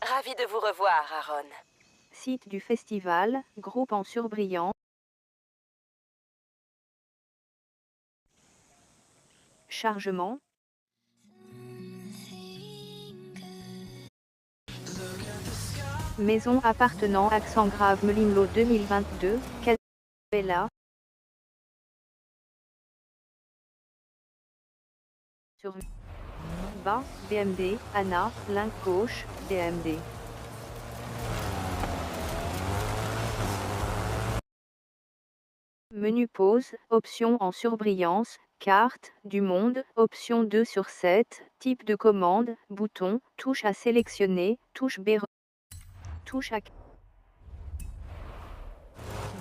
Ravi de vous revoir, Aaron. Site du festival, groupe en surbrillance. Chargement. Maison appartenant accent grave Melimlo 2022, Casabella. Sur bas, BMD, Anna, link gauche, BMD. Menu pause, option en surbrillance, carte, du monde, option 2 sur 7, type de commande, bouton, touche à sélectionner, touche B, touche à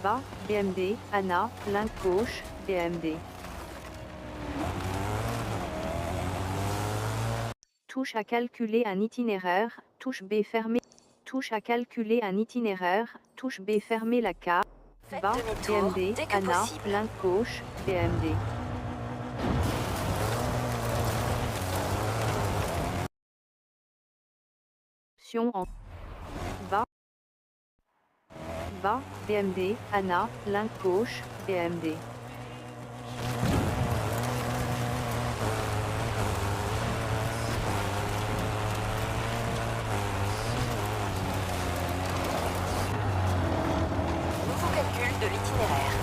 bas, BMD, Anna, link gauche, BMD. Touche à calculer un itinéraire, touche B fermée, touche à calculer un itinéraire, touche B fermée la carte, bas, demi-tour BMD, dès que Anna, possible. link gauche, BMD. Option en bas, BMD, Anna, link gauche, BMD. Nouveau calcul de l'itinéraire.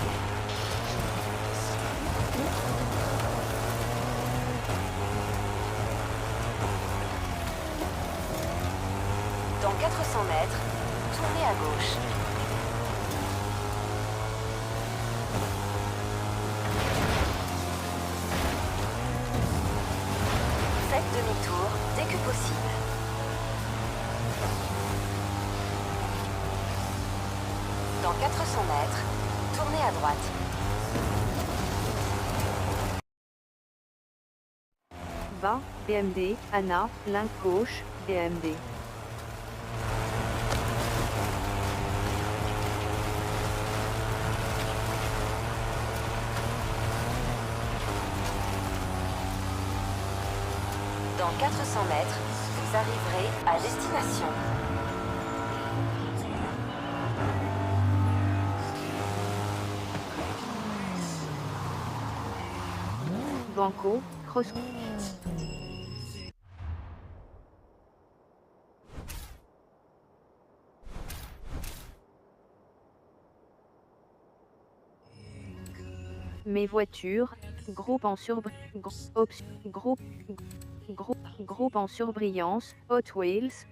Dans 400 mètres, tournez à gauche. Faites demi-tour dès que possible. Dans 400 mètres, tournez à droite. Bas, BMD, Anna, link gauche, BMD. Dans 400 mètres, vous arriverez à destination. Banco, cross. Mes voitures, groupe en groupe en surbrillance, Hot Wheels,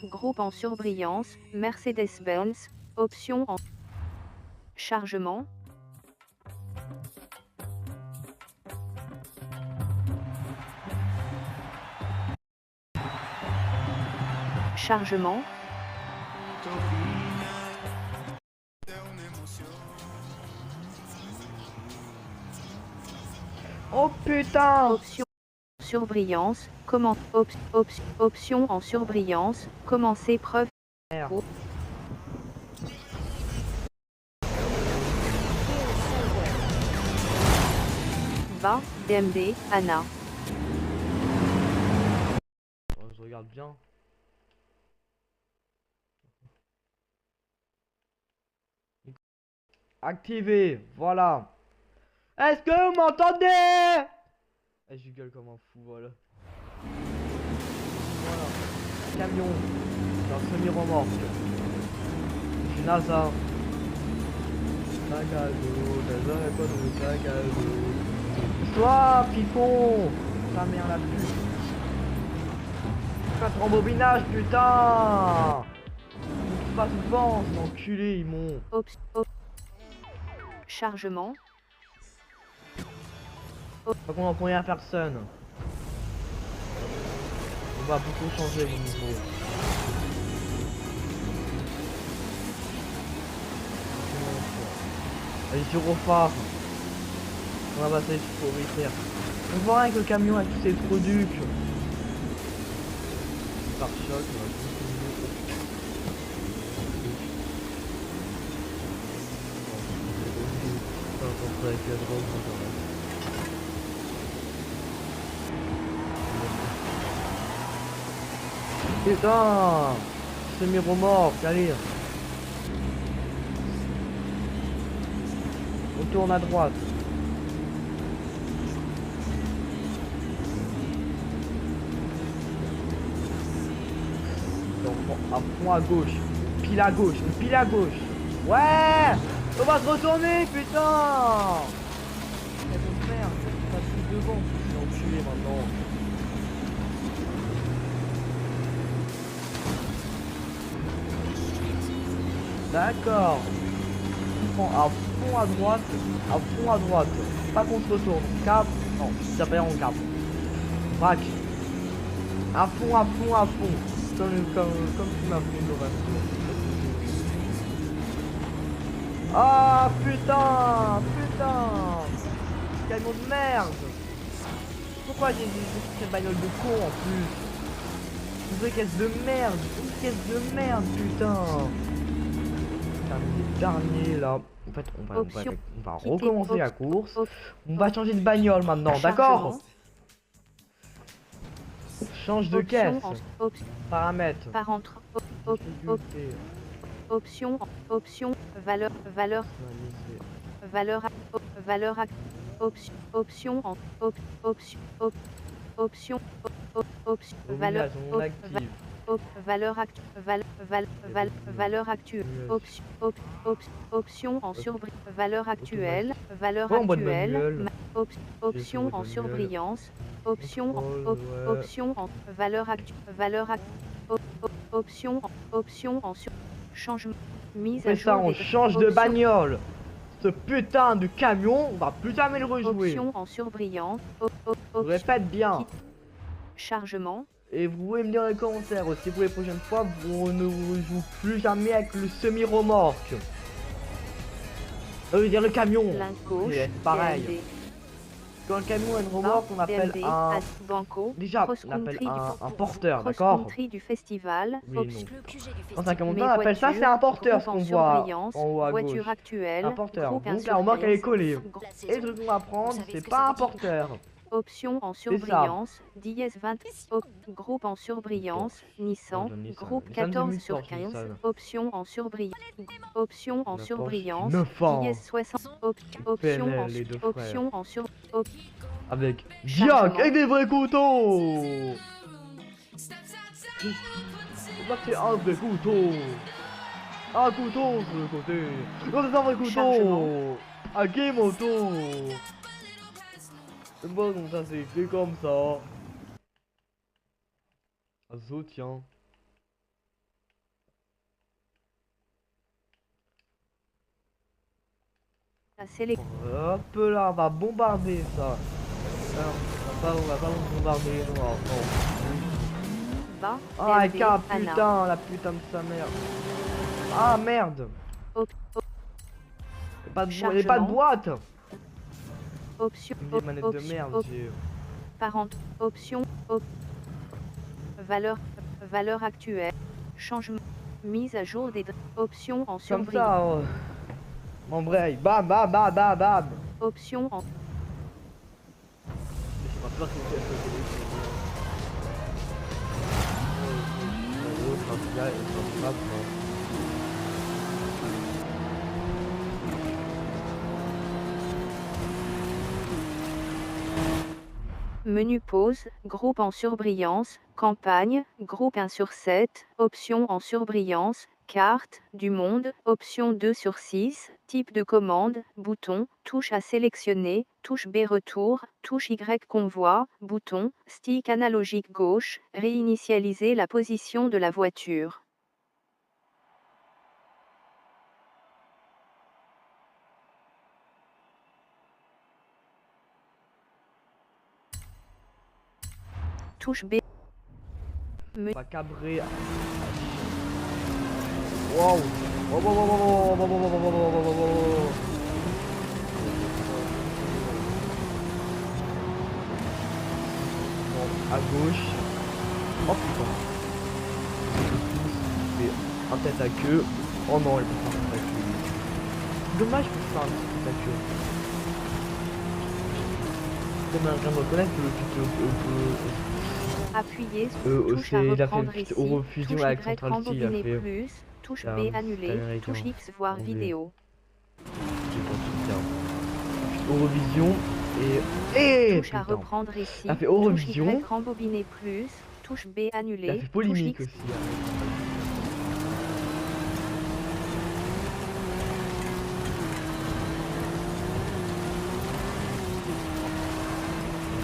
groupe en surbrillance, Mercedes-Benz, option en chargement. Chargement. Oh putain! Option surbrillance, option en surbrillance, commencer preuve. Merde. Bas, BMD, Anna. Oh, je regarde bien. Activé, voilà. Est-ce que vous m'entendez? Et je gueule comme un fou, voilà. Voilà. Camion. Dans un semi-remorque. Je suis NASA. Sac à dos, dans un quoi dans le sac à dos. Toi, pipon. Ta mère la pute. Fais un rembobinage, putain. C'est pas souvent, c'est enculé, ils m'ont. Chargement. Pas qu'on en prend rien à personne. On va beaucoup changer mon niveau. Allez, gyrophare. On va passer sur forestière. On voit rien que le camion avec tous ses trucs. Par choc, on va putain, semi-remorque, allez. On tourne à droite. À fond à gauche. Pile à gauche, pile à gauche. Ouais, on va se retourner, putain. Mais bon merde, on passe plus devant. Je vais enculé maintenant. D'accord. On prend à fond à droite, à fond à droite. Pas qu'on se retourne. Cap. Non, ça fait en cap. Braque. À fond, à fond, à fond. Comme tu m'as fait le reste. Ah putain, putain. Camion de merde. Pourquoi j'ai cette bagnole de con en plus? Une vraie caisse de merde. Une caisse de merde, putain. Les derniers là. En fait, on va recommencer la course. On va changer de bagnole maintenant, d'accord? Change de caisse. Paramètres. Option, valeur, option, valeur, valeur actuelle, option en surbrillance, valeur actuelle, option en surbrillance, option en option en sur changement, mise à jour. On change de bagnole. Ce putain de camion, on va plus jamais le rejouer. Option en surbrillance, répète bien. Chargement. Et vous pouvez me dire dans les commentaires aussi pour les prochaines fois, on ne joue plus jamais avec le semi-remorque. Je veux dire le camion. C'est pareil. DLD. Quand le camion a une remorque, on appelle un... Déjà, on appelle un porteur, d'accord? Du festival. Oui, quand un camion, on appelle ça, c'est un porteur, ce qu'on voit en haut à gauche. Actuelle, un porteur. Donc la remorque, elle est collée. Et le truc qu'on va prendre, c'est pas un porteur. Option en surbrillance, dièse 20, groupe en surbrillance, Nissan, groupe 14 sur 15, option en surbrillance, dièse 60, option en sur, avec Jack et des vrais couteaux. C'est pas que c'est un vrai couteau. Un couteau sur le côté. Non, c'est un vrai couteau. Un game auto. C'est pas comme ça, c'est écrit comme ça. Azo, tiens. Hop là, on va bombarder ça. Non, on va pas bombarder, non. Ah, putain, la putain de sa mère. Ah, merde. Y'a pas de boîte. Option, des manettes de merde, option, valeur actuelle, changement, mise à jour des options en surbrillance. Comme ça, embraye, bam, bam, bam, bam, bam. Option en... Menu pause, groupe en surbrillance, campagne, groupe 1 sur 7, option en surbrillance, carte, du monde, option 2 sur 6, type de commande, bouton, touche à sélectionner, touche B retour, touche Y convoi, bouton, stick analogique gauche, réinitialiser la position de la voiture. Touche B. On va cabrer. Wow. Wow, wow, wow, wow, wow, wow, wow, wow, wow, wow, wow, wow. Bon, à gauche. Oh putain. C'est un tête à queue. Oh non, elle peut faire un tête à queue. Dommage pour faire un tête à queue. Comme un vient de reconnaître que le tuto Appuyez sur touche à reprendre ici, Eurofusion touche avec Y Central Cee, il a rembobiner fait plus, touche un B annuler, américain, touche X voir anglais. vidéo. j'ai pas tout bien. Eurovision et Touche à putain. reprendre ici, Ça fait touche Eurovision. Y rembobiner plus, touche B Il a annuler, fait touche polémique X. aussi. Hein.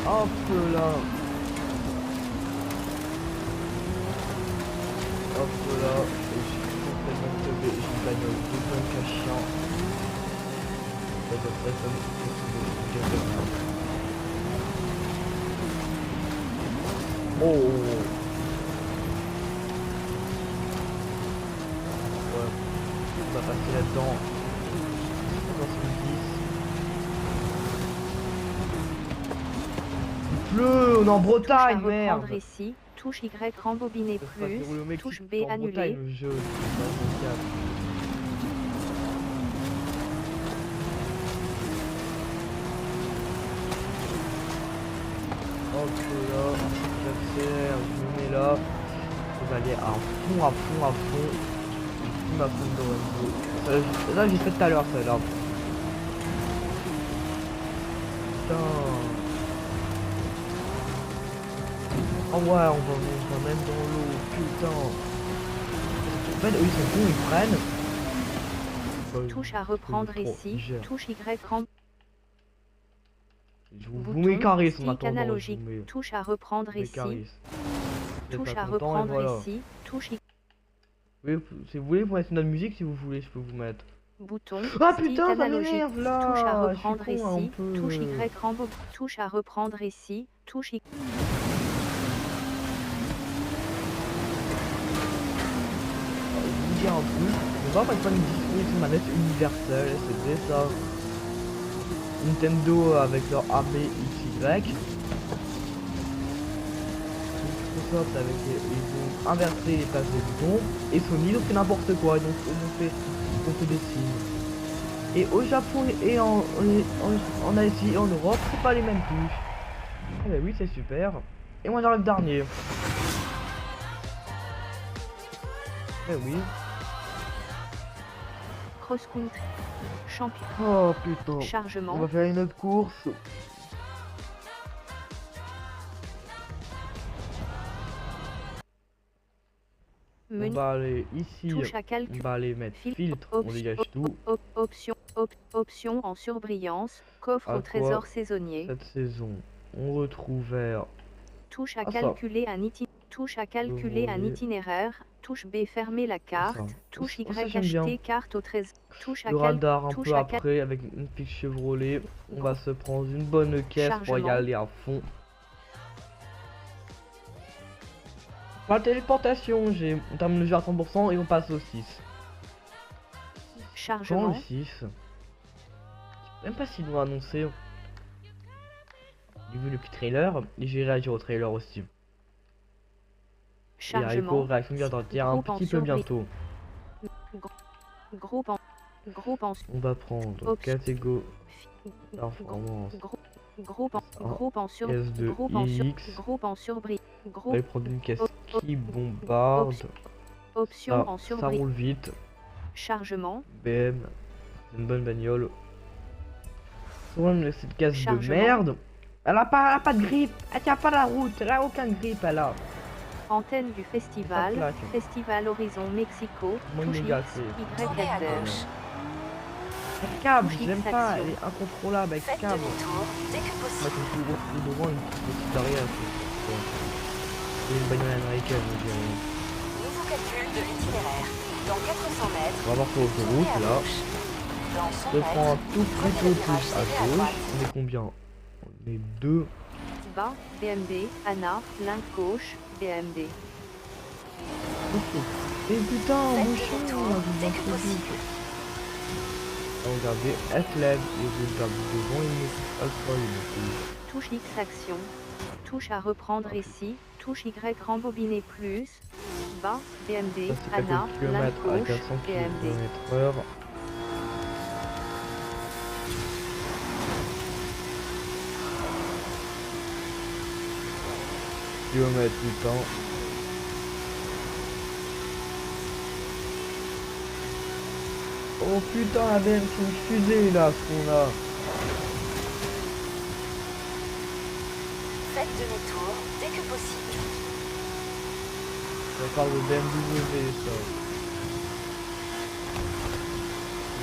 Hop là. Hop là. Et je suis complètement teubé. J'ai une bagnole de bon cachien. Oh. Ouais. On va passer là-dedans. Dans ce il pleut, on est en Bretagne, Touche à merde. reprendre ici, touche Y rembobiner plus, touche B en annuler. Bretagne, le jeu, c'est pas mon cas. Hop là, j'accélère, je me mets là. On va aller à fond, à fond, à fond. Je à fond dans le jeu. Ça, j'ai fait tout à l'heure, ça là. Putain. Oh ouais, on va même dans l'eau, putain. En fait, eux ils sont bons, ils prennent. Touche à reprendre ici, touche Y rembobiner. Je vous mets charisme maintenant. Analogique, touche à reprendre ici. Touche à reprendre ici, touche Y. Oui, si vous voulez, vous mettez notre musique, si vous voulez, je peux vous mettre. Bouton. Ah putain, ça m'énerve là. Touche à reprendre con, ici, touche Y rembobiner. Touche à reprendre ici, touche Y. Je vous dis un truc, on va pas faire une manette universelle, c'était ça. Nintendo avec leur ABXY. Microsoft avec ils ont inversé les places des boutons. Et Sony ils ont fait n'importe quoi, donc on fait des signes. Et au Japon et en Asie et en Europe, c'est pas les mêmes touches. Eh ben oui, c'est super. Et moi j'arrive dernier. Eh oui. Cross country. Champion. Oh putain. Chargement. On va faire une autre course. Menu. On va aller ici. Touche à calcul. On va aller mettre filtre. On dégage tout. Option en surbrillance. Coffre au trésor saisonnier. Cette saison, on retrouve vers. Touche à calculer un itinéraire. Touche à calculer un itinéraire. Touche B fermer la carte. Touche Y acheter carte au trésor. Touche à le radar un peu à après avec une fiche Chevrolet. On va se prendre une bonne caisse pour y aller à fond. La téléportation, on termine le jeu à 100% et on passe au 6. Chargement. Quand le 6 même pas s'ils l'ont annoncé. J'ai vu le petit trailer et j'ai réagi au trailer aussi. Chargement. Et réaction vient d'en dire un petit peu bientôt. Groupe en on va prendre catégorie performance. Groupe en sur S2 X. groupe en surbrille. On va prendre une caisse qui bombarde. Option en surbrille. Ça roule vite. Chargement. BM, c'est une bonne bagnole. Ouais, mais cette caisse de merde. Elle a pas de grip. Elle tient pas la route. Elle a aucun grip, elle a. Antenne du festival, plaque. Festival Horizon Mexico, Moi, touche méga, X, c'est- Y, Tournez à Z. gauche. Elle câble, Touche je l'aime X pas. action. Elle est incontrôlable avec Faites câble. demi-tour dès que Moi, possible. c'est une petite devant, une petite derrière. C'est une bagnole américaine, je dirais. Nouveau calcul de l'itinéraire. Dans 400 mètres, On va voir sur tournez l'autoroute, à là. gauche. Dans 100 Je prends un mètres, tout prenez petit le peu virage plus à serré à gauche. droite. On est combien? On est 2. Bas, BMD, Anna, ligne gauche, BMD. Et putain, Faites bouchon, demi-tour là, vous dès en que foutez. possible. Regardez, elle se lève et regarde devant, il me touche alpha, il me touche. Touche X action. Touche à reprendre ici. Touche Y rembobiner plus. Bas, BMD, Ça, c'est quelques Anna, ligne kilomètres à gauche, 400 BMD. km/h. Kilomètres du temps. Oh putain, la merde, c'est une fusée là, ce qu'on a. Faites demi-tour dès que possible. On parle de BMW, ça.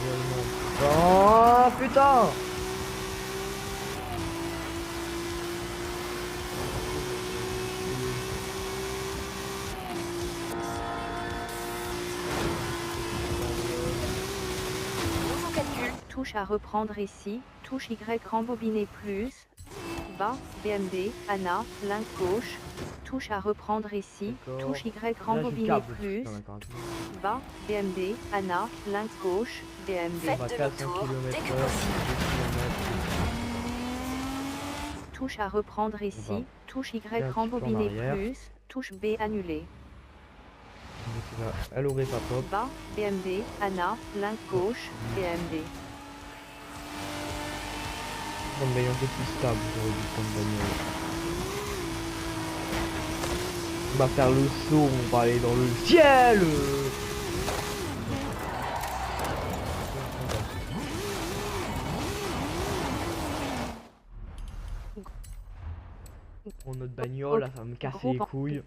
Réellement. Oh putain! Nouveau calcul. Touche à reprendre ici. Touche Y rembobiner plus. Bas, BMD, Anna, ligne gauche. Touche à reprendre ici. D'accord. Touche Y Là, j'ai le rembobiner câble. plus. Putain, d'accord. Bas, BMD, Anna, ligne gauche, BMD. Faites On va 400 demi-tour dès que km/h. Touche à reprendre ici. Touche Bien, Y tu peux en rembobiner arrière. plus. Touche B annulée. Elle aurait pas top. Bas, BMD, Anna, ligne gauche, BMD. Prendre une bagnole un peu plus stable, j'aurais dû prendre une bagnole. On va faire le saut, on va aller dans le ciel. Pour notre bagnole, là, ça va me casser les couilles.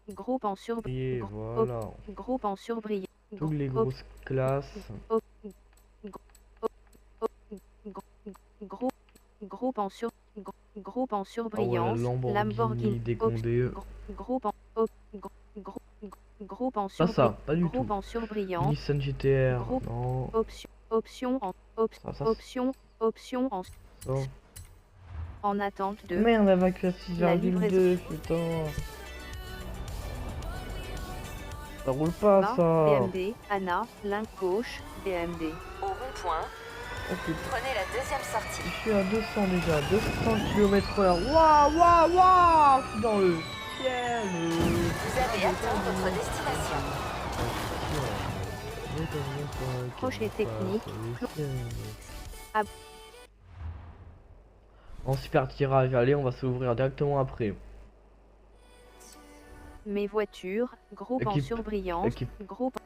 Groupe en Et voilà. Groupe en surbrillant. Toutes les grosses classes. Groupe en sur groupe en Ah ouais, la surbrillance. Lamborghini décondée. Groupe en groupe en Ça, pas du groupe tout. en surbrillance. Nissan GTR, Groupe. non. Option en Ça, option ça. en attente de Merde, avec la La 6,2, putain. Ça roule pas, Bas, ça. BMD, Anna, ligne gauche, BMD. Au rond-point, Oh putain. prenez la deuxième sortie. Je suis à 200 déjà, 200 km/h. Waouh, waouh, waouh! Je suis dans le ciel. Vous avez atteint votre destination. Crochet technique. Ah. En super tirage, allez, on va s'ouvrir directement après. Mes voitures, groupe en Équipe. surbrillance, Équipe. groupe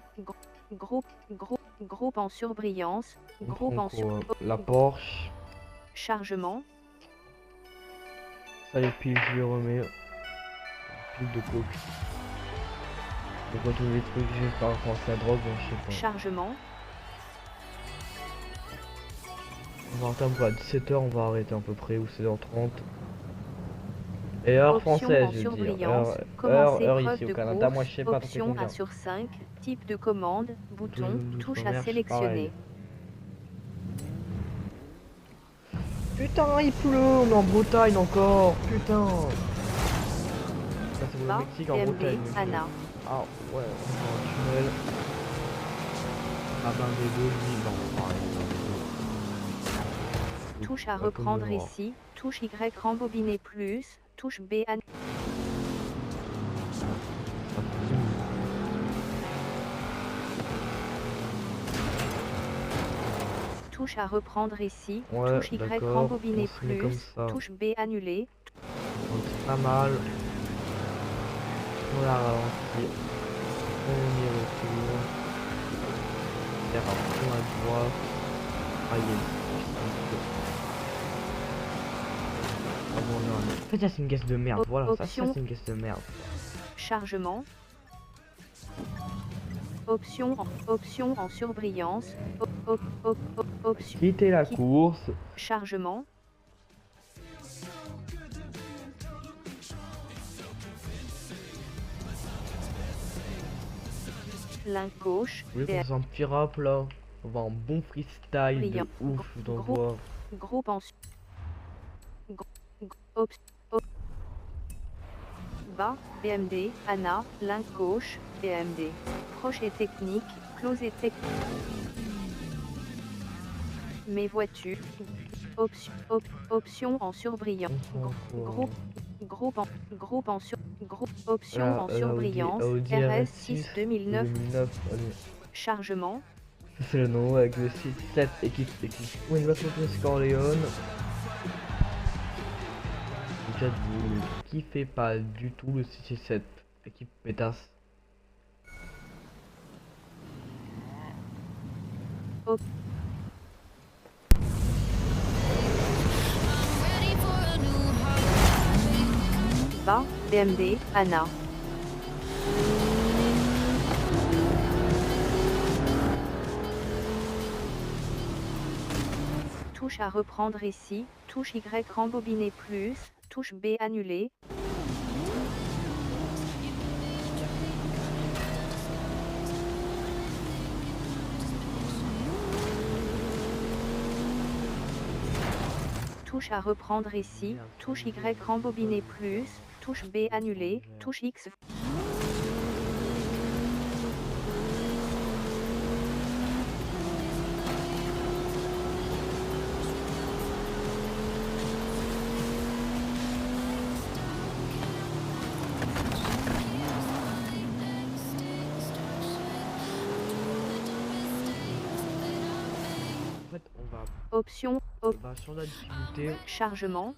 en surbrillance, On groupe prend en quoi? La Porsche. chargement, Ça, les piles, je les remets. Pile de coke. C'est quoi tous les trucs que je vais faire quand c'est la drogue, je sais pas. chargement, On va entendre quoi, à 17h, on va arrêter à peu près, ou 16h30. Et heure option française, en je veux dire. surbrillance, Heure commencer preuve ici au de Canada, course, moi je sais pas, t'en fais option combien? 1/5, type de commande, bouton, Tout touche à commerce, sélectionner. pareil. Putain, il pleut, on est en Bretagne encore, putain. Ça c'est pour le Bas, Mexique, en BMD, Bretagne. Anna. Ah ouais, on est dans le tunnel. Ah ben des deux, lui, non, pareil. Touche à Pas comme reprendre le noir. ici, touche Y rembobiner plus, touche B annulée. Touche à reprendre ici, Ouais, touche Y d'accord, rembobiner on se met comme plus, ça. touche B annulée, C'est pas mal. On la ralentit. On y retourne. terre à fond à droite. Ah, il y a ah bon, non, non. En fait, ça c'est une caisse de merde. Voilà, ça c'est une caisse de merde. Chargement. Option en surbrillance. Option. Quitter la course. Chargement. Ligne gauche. Oui, on s'en pirate là. On va en bon freestyle de ouf dans voir. Groupe en bas, BMD, Anna, ligne gauche, BMD. Proche et technique, close et technique. Mes voitures. Option en surbrillance. Option en surbrillance. RS 6 2009. Chargement. C'est le nom avec le 6-7 équipe. Oui, il va se retrouver Scorleone. Déjà, vous kiffez pas du tout le 6-7 équipe pétasse. Bas, BMD, Anna. Touche à reprendre ici, touche Y rembobiner plus, touche B annuler. Touche à reprendre ici, touche Y rembobiner plus, touche B annuler, touche X. En fait, on va sur la difficulté. Chargement.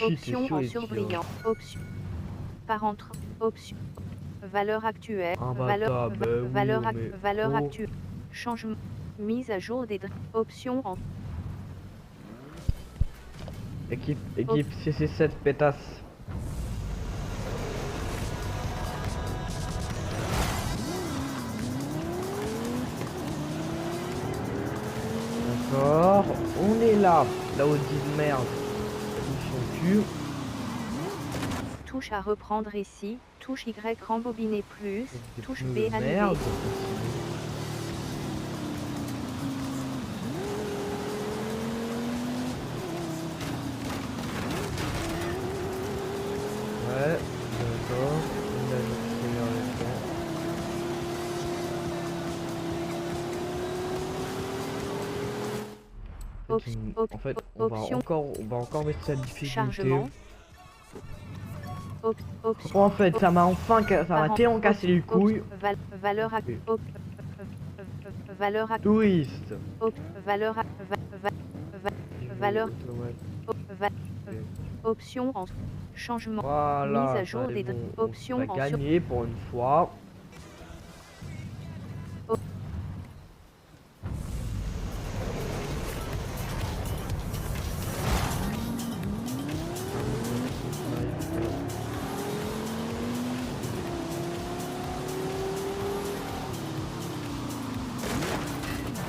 Option en surbrillance. Option. Parentre. Option. Valeur actuelle. Valeur actuelle. Changement. Mise à jour des options en équipe CC7 pétasse. D'accord, on est là où dit merde. Touche à reprendre ici, touche Y rembobiner plus, touche B annuler. Merde. Ouais, d'accord. En fait, on va encore mettre cette difficulté. Chargement. En fait, ça m'a tellement cassé les couilles. Valeur touriste. Option en changement. Voilà, mise à jour des options en gagner pour une fois.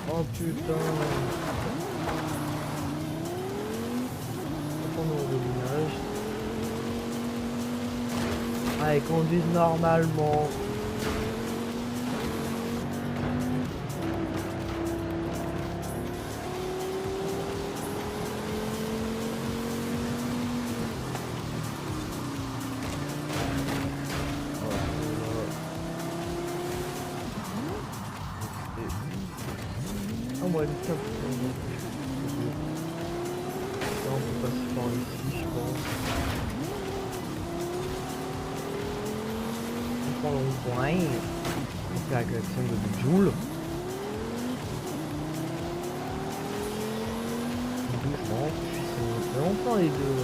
Oh putain. On va au village. Allez, conduisent normalement. Moi, ça, on peut passer par ici, je pense. On prend le point. On fait la collection de Joule. Doucement, puis on prend les deux.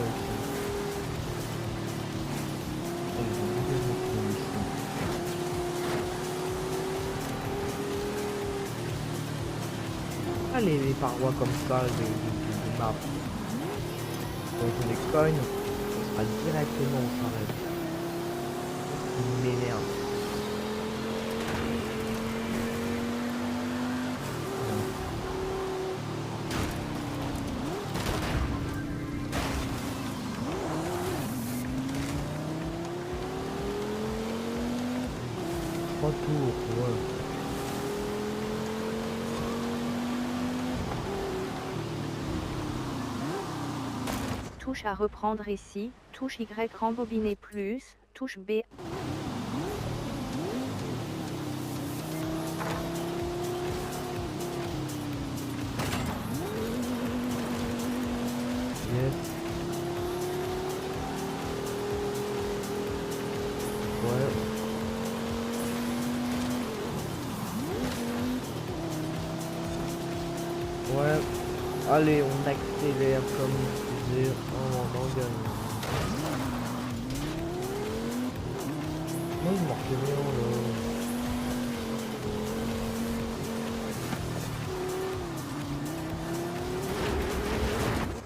pas les parois comme ça de map. Donc on les cogne, on sera directement on s'arrête. Il m'énerve. Trois tours, ouais. Touche à reprendre ici, touche Y rembobiner plus, touche B. Yes. Ouais. Ouais. Allez, on accélère comme on faisait en gagne. Moi, il marque rien là.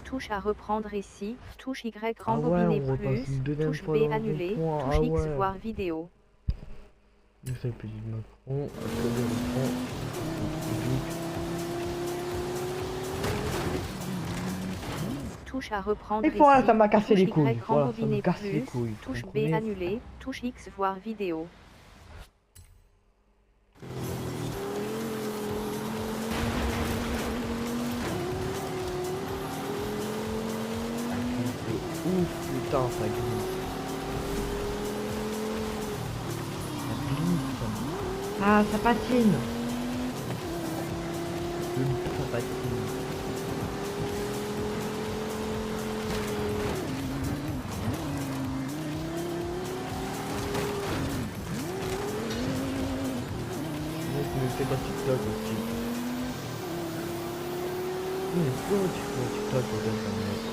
Touche à reprendre ici, touche Y Ah ouais, rembobiner on repasse plus, une deuxième touche fois B dans le annuler, rond-point. touche Ah X ouais. voir vidéo. Je fais petit Macron, accéder au front. Touche à reprendre Et ici, voilà, ça m'a cassé touche les couilles. Y Voilà, ça me rembobiner casse les plus, couilles. touche Vous B comprenez? annuler, touche X voir vidéo. Ouf, putain, ça glisse. Ça glisse. Ah, ça patine. Ça patine. Moi, je me fais dans TikTok aussi. Mais pourquoi tu fais TikTok peut-être ça me...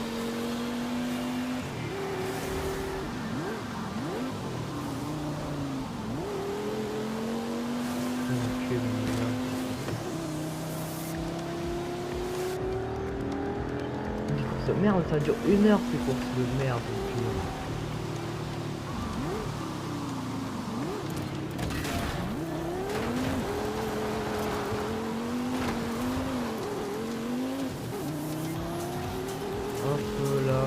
Merde, ça dure 1 heure ces courses de merde. Un peu là.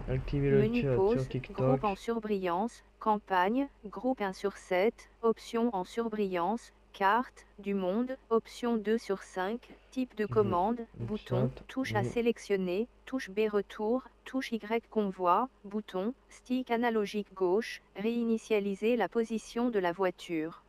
Activer le Menu chat pause, sur TikTok. groupe en surbrillance, campagne, groupe 1 sur 7, option en surbrillance, carte, du monde, option 2 sur 5, type de commande, bouton, chat, touche oui. à sélectionner, touche B retour, touche Y convoi, bouton, stick analogique gauche, réinitialiser la position de la voiture.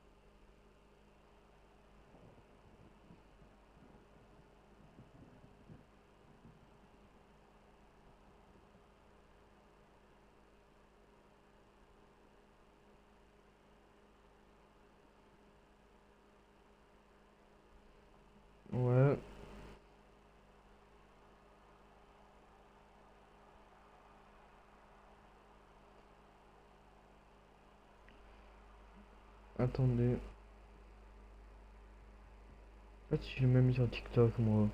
Ouais. Attendez. En fait, je l'ai même mis sur TikTok, moi.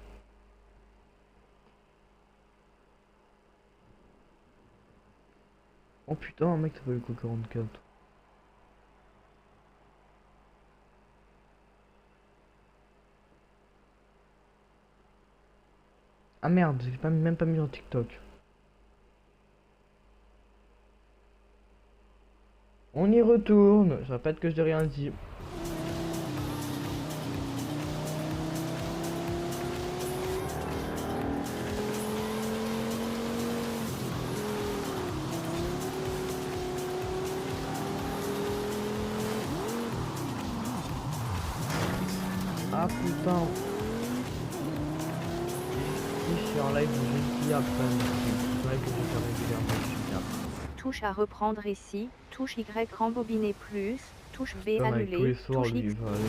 Oh putain, un mec s'appelle Coco 44. Ah merde, j'ai pas, même pas mis sur TikTok. On y retourne. Je répète que je n'ai rien dit. Ah putain. Si je suis en live, je dis après. C'est vrai que je fais régulièrement. Je suis bien. Touche à reprendre ici, touche Y rembobiner plus, touche B Putain, avec tous les annuler, soirs, touche lui, X. il va aller.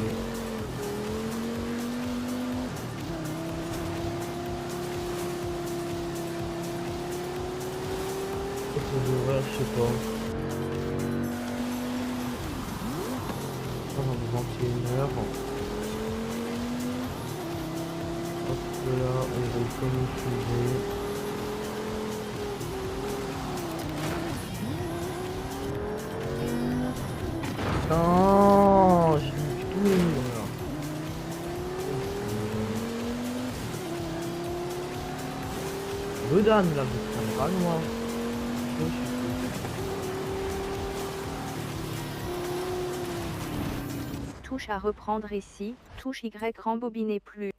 Faut que je sais pas. Dans 21h. Hop là, on roule comme une fusée. Non, j'ai mis tous les murs là. Bedan là, vous prenez pas loin. Touche à reprendre ici, touche Y rembobiner plus.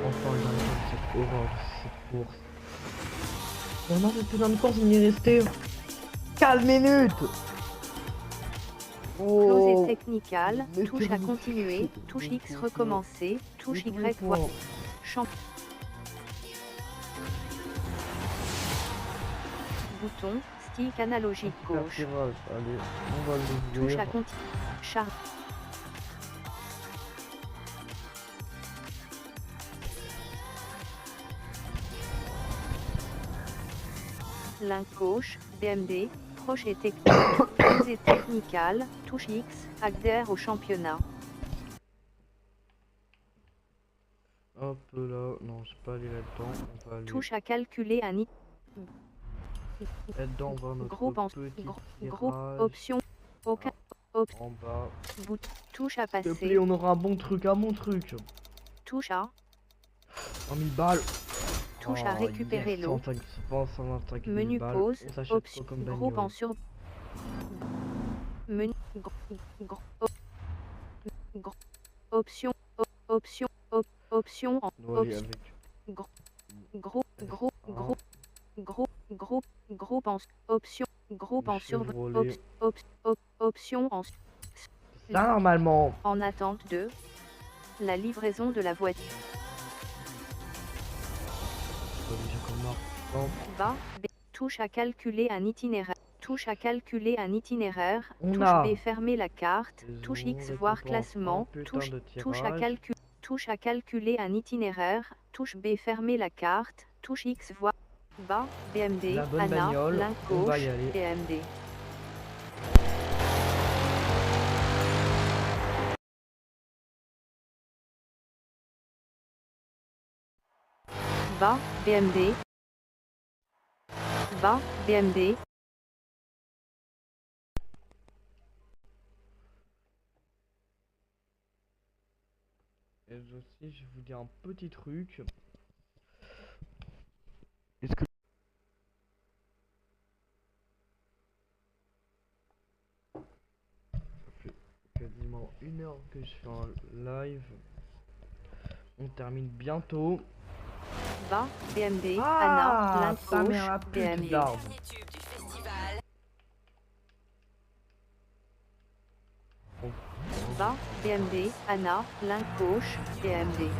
Enfin, j'arrive cette horreur de cette course. Vraiment, cette putain de course, il m'y est resté 4 minutes. Close et technical, mais touche à quel continuer, bullshit. touche X recommencer, touche Y voir. Champ. Bouton, stick analogique gauche. Allez, on va Touche l'ouvrir. à continuer. Char. Link gauche, BMD, proche et technique, close et technical, touche X, adhère au championnat. Hop là, non, je vais pas aller là-dedans, on va aller Touche à calculer un là-dedans, on va notre groupe en petit groupe tirage. option aucun En bas. bout touche à S'il te plaît, passer on aura un bon truc. touche à 1000 balles. touche à récupérer yes, l'eau 125 000 menu balles. pause On s'achète option quoi comme groupe en bagnole? sur menu gr- option option option en On va aller avec groupe groupe en option groupe en sur Chevrolet. option en Ça, normalement. en attente de la livraison de la voiture. Déjà comme marque. Bas, B, touche à calculer un itinéraire. Touche à calculer un itinéraire. On Touche a B, fermer la carte. des Touche ondes, X, voir récompense, classement. un putain Touche, de touche à tirage. touche à calculer un itinéraire. Touche B, fermer la carte. Touche X, voir. Bas, BMD, La bonne Anna, bagnole, Link on va gauche, y aller. BMD. Bas, BMD. Bas, BMD. Et aussi, je vais vous dire un petit truc. Est-ce que ça fait quasiment 1 heure que je fais un live. On termine bientôt. Bas, BMD, Ah, Anna, Link ta gauche, mère la pute BMD. d'arbre. Dernier tube du festival. Bas, BMD, Anna, Link gauche, BMD.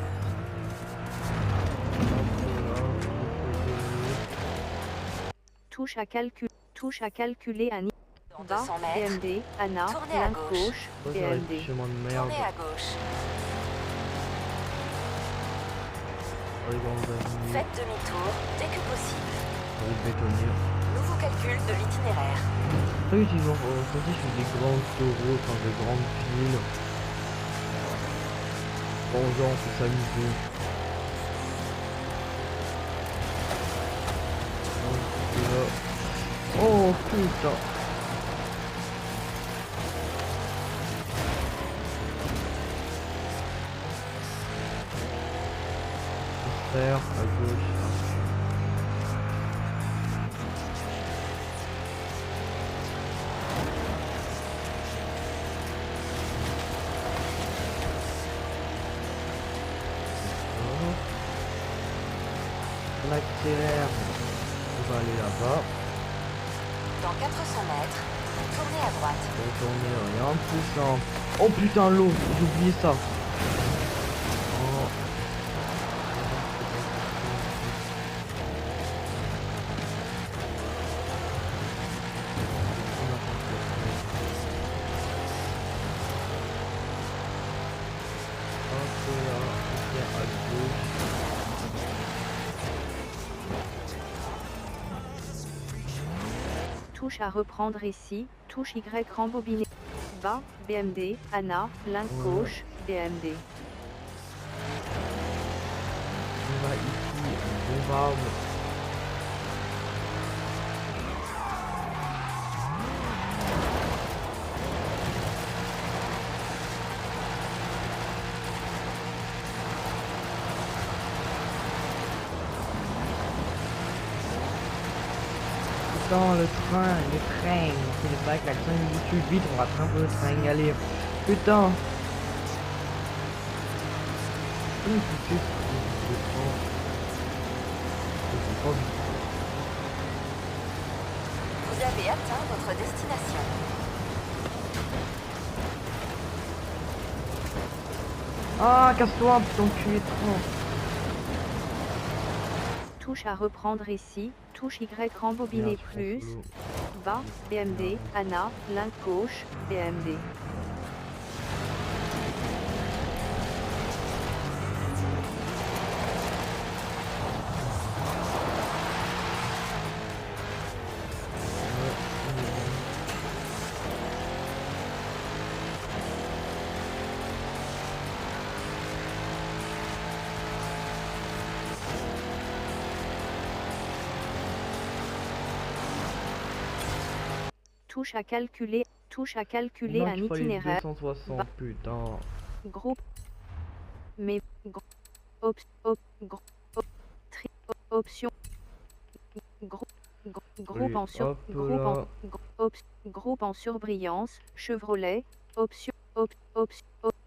Touche à calculer un Dans bas, 200 mètres, BMD, Anna, tournez à Link gauche. gauche, Ça, ça va être BMD. chemin de merde. tournez à gauche. Allez, dans la Faites demi-tour dès que possible. on va bétonner. Nouveau calcul de l'itinéraire. Oui, si genre, quand je fais des grandes autoroutes, enfin des grandes villes. Bon, genre, on peut s'amuser. Oh putain. Faire à gauche. On accélère. On va aller là-bas. Dans 400 mètres, tournez à droite. Retourner, rien de plus simple. Oh putain, l'eau, j'ai oublié ça. Oh. Hop là. sortir à gauche. Touche à reprendre ici, touche Y rembobiner. Bas, BMD, Anna, ligne gauche, BMD. On va ici, on bombarde. Putain, le train, c'est vrai que l'accent il bouge vite, on rattrape le train, allez. Putain. Vous avez atteint votre destination. Ah, casse-toi, putain, cul est trop. Touche à reprendre ici, touche Y rembobiner plus. Bas, BMD, Anna, ligne gauche, BMD. Touche à calculer un itinéraire. 260, putain. Groupe. Mais. Option. Groupe en sur. Groupe en surbrillance. Chevrolet.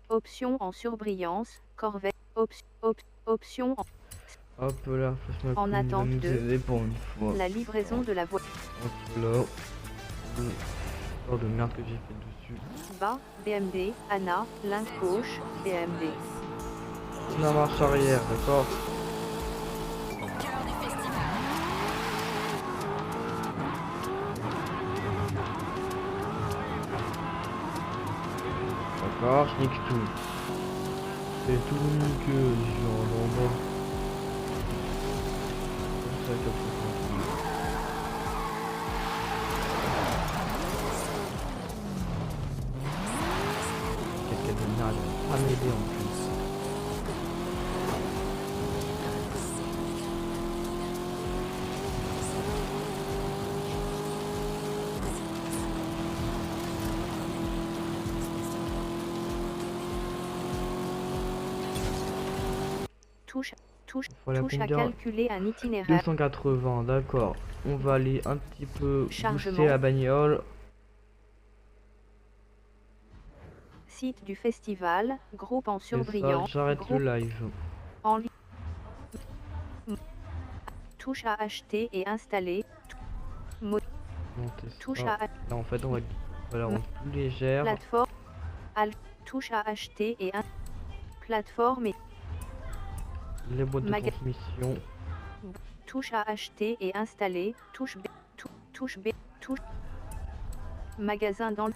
Option en surbrillance. Corvette. Option en. Hop là, en attente de la livraison de la voiture. Hop là. Oh de merde que j'ai fait dessus. Bas, BMD, Anna, ligne gauche, BMD. La marche arrière, d'accord. D'accord, je nique tout. C'est tout nique, genre l'endroit. C'est ça que faut pas m'aider en plus. Touche à calculer un itinéraire. 280, d'accord. On va aller un petit peu booster la bagnole. Site du festival, groupe en surbrillance. J'arrête le live. En touche à acheter et installer. Touche à là, en fait, on va la rendre plus légère. Plateforme. Touche à acheter et plateforme et les boîtes de transmission. Touche à acheter et installer. Touche B. Touche B. Touche. Magasin dans le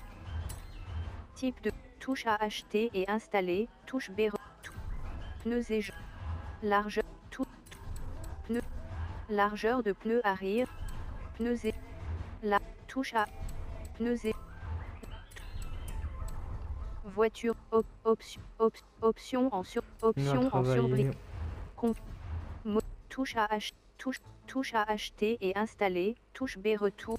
type de. Touche à acheter et installer, touche B, pneus et largeur, pneus, largeur de pneus arrière, pneus et la touche à pneus et voiture, option en surbrillance, touche à acheter et installer, touche B retour.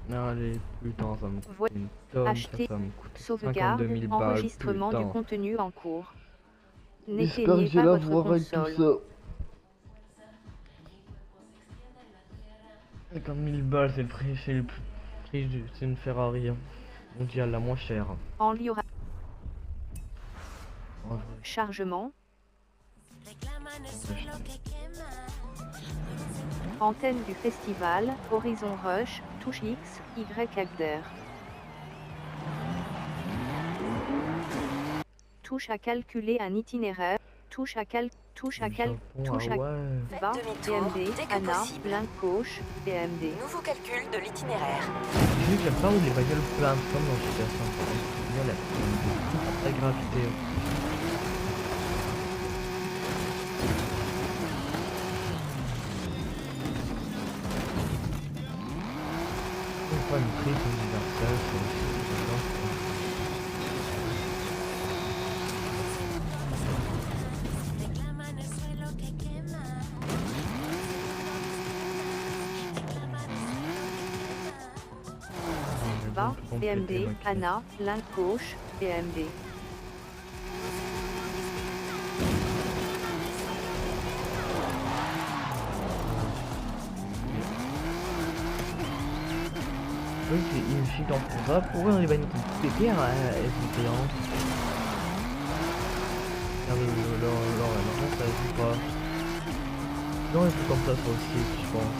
Allez, putain, ça me coûte une tonne, acheter, ça me coûte sauvegarde, 52 000 balles, enregistrement putain. du contenu en cours. J'espère que N'éteignez j'ai pas la votre voir avec tout console. ça. 50 000 balles, c'est le prix, c'est une Ferrari mondiale la moins chère. En lieu chargement. Antenne du festival, Horizon Rush, touche X, Y Agder. Touche à calculer un itinéraire, touche à bas, BMD, Anna, ligne gauche, BMD. Nouveau calcul de l'itinéraire. J'ai vu qu'il y a pas où les bagnoles planent comme dans GTA 5. Il y a la gravité. pas une prise universelle, ça aussi, j'adore, quoi. Va, BMD, Anna, ligne gauche, BMD. Oui, il me suffit d'en prendre ça. Pourquoi dans les bagnoles toutes les pierres, elles sont payantes? Regarde leur ça joue pas. Non, il faut comme ça sur le site, je pense.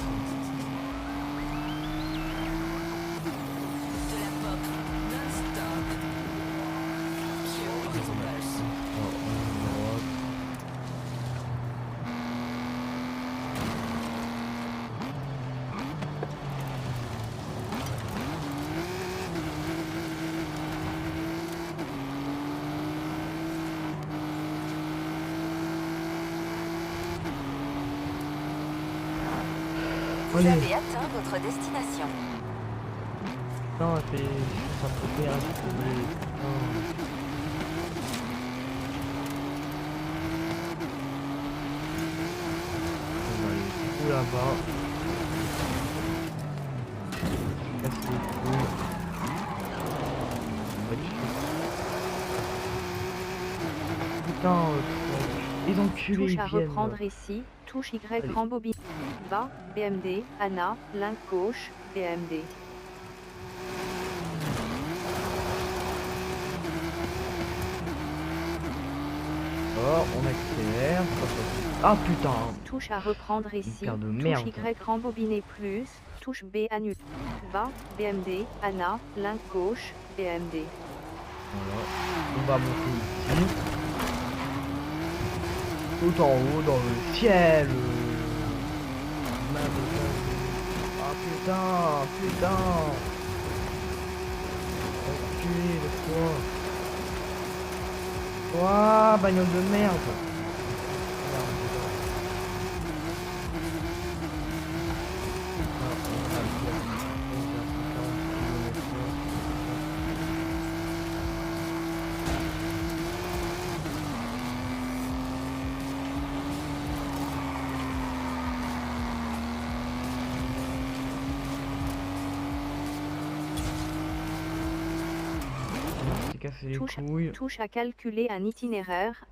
Vous avez atteint votre destination. Non, je suis en train de couper un petit peu. On va aller tout là-bas. Casse les couilles. Putain, les enculés, Touche ils à viennent. reprendre ici, touche Y Allez. rembobine. Va, BMD, Anna, ligne gauche, BMD. Oh, on accélère. Ah putain. Touche à reprendre ici, paire de touche merde. Y rembobiner plus, touche B annule. Va, BMD, Anna, ligne gauche, BMD. Voilà. On va monter ici. Tout en haut dans le ciel. Ah putain. Enculé de quoi. Ouah, bagnole de merde. Casser les couilles. Touche à calculer un itinéraire.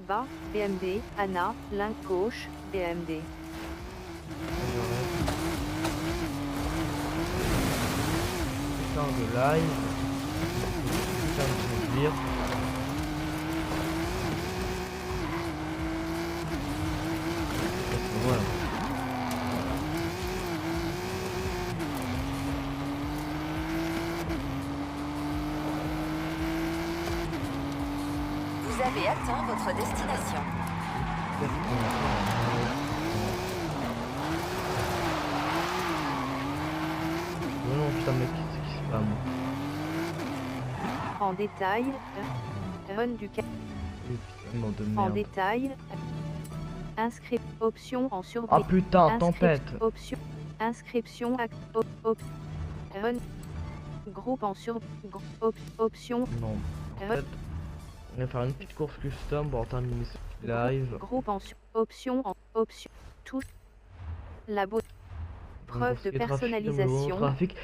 Va, BMD, Anna, ligne gauche, BMD. Putain de live. Putain de plaisir. Voilà. Vous avez atteint votre destination. Oh non, putain, mec, qu'est-ce qui se passe? En détail, run du en détail, inscrire option en Ah surbrillance. putain, tempête. Option, inscription, run, groupe en sur, option, Non. En fait, on va faire une petite course custom pour terminer ce live. groupe en option, touche, labo, preuve de personnalisation,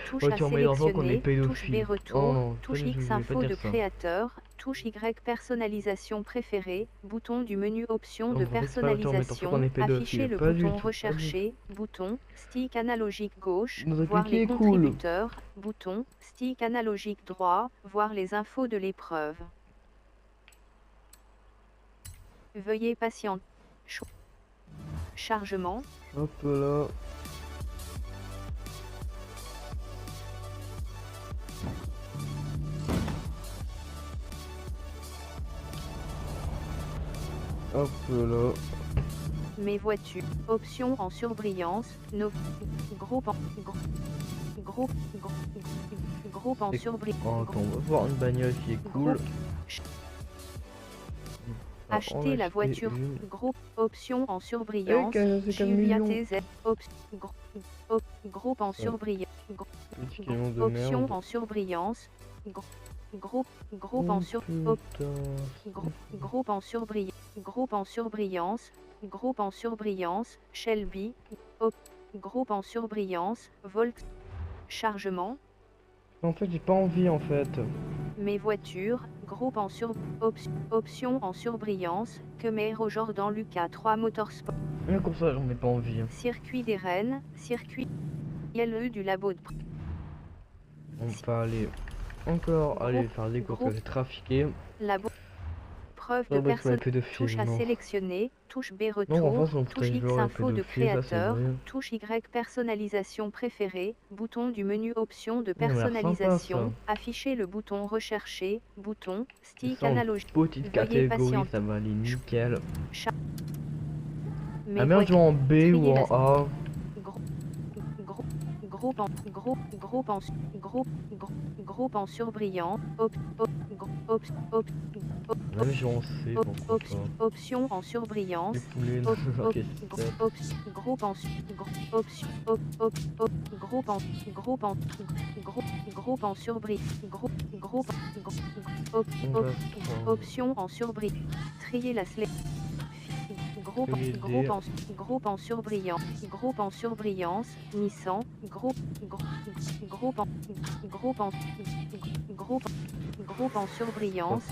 touche à sélectionner, touche B retour, touche X info de créateur, touche Y personnalisation préférée, bouton du menu option de personnalisation, afficher le bouton recherché, bouton, stick analogique gauche, voir les contributeurs, bouton, stick analogique droit, voir les infos de l'épreuve. Veuillez patienter. Chargement. Hop là. Hop là. Mes voitures. Options en surbrillance. Nos groupe en groupe en surbrillance. On va voir une bagnole qui est cool. Acheter la voiture. Groupe. Option en surbrillance. Julia TZ. Groupe en surbrillance. Petit camion de Option merde. en surbrillance. Groupe Oh, en sur. putain. Groupe en surbrillance. Groupe en surbrillance. Groupe en surbrillance. Shelby. Groupe en surbrillance. Volt. Chargement. En fait, j'ai pas envie en fait. Mes voitures. Groupe en option en surbrillance. Kemer au Jordan Lucas 3 Motorsport. Mais comme ça, j'en ai pas envie. Circuit des Rennes. Circuit LE du labo de. On va aller encore aller faire des courses groupe. trafiquées. Labo. Preuve de Oh, bah, personne. pédophile, Touche à non. sélectionner. Touche B Non, retour. en fait, on Touche peut X jouer à info de pédophile, ça, c'est créateur. vrai. Touche Y personnalisation préférée. Bouton du menu option de Ça a l'air sympa, personnalisation. Afficher le bouton recherché. Bouton. Stick Sans analogique. petite Veuillez catégorie, patienter. ça va aller nickel. Mes Ah merde, je joue en B ou Trier en A. Groupe en surbrillant. Même je joue en C, bon, Option en surbrillance. Les poulets, ok, Groupe en option en surbrillance. Trier la slate. Groupe en surbrillance. Groupe en surbrillance. Nissan. Groupe en surbrillance.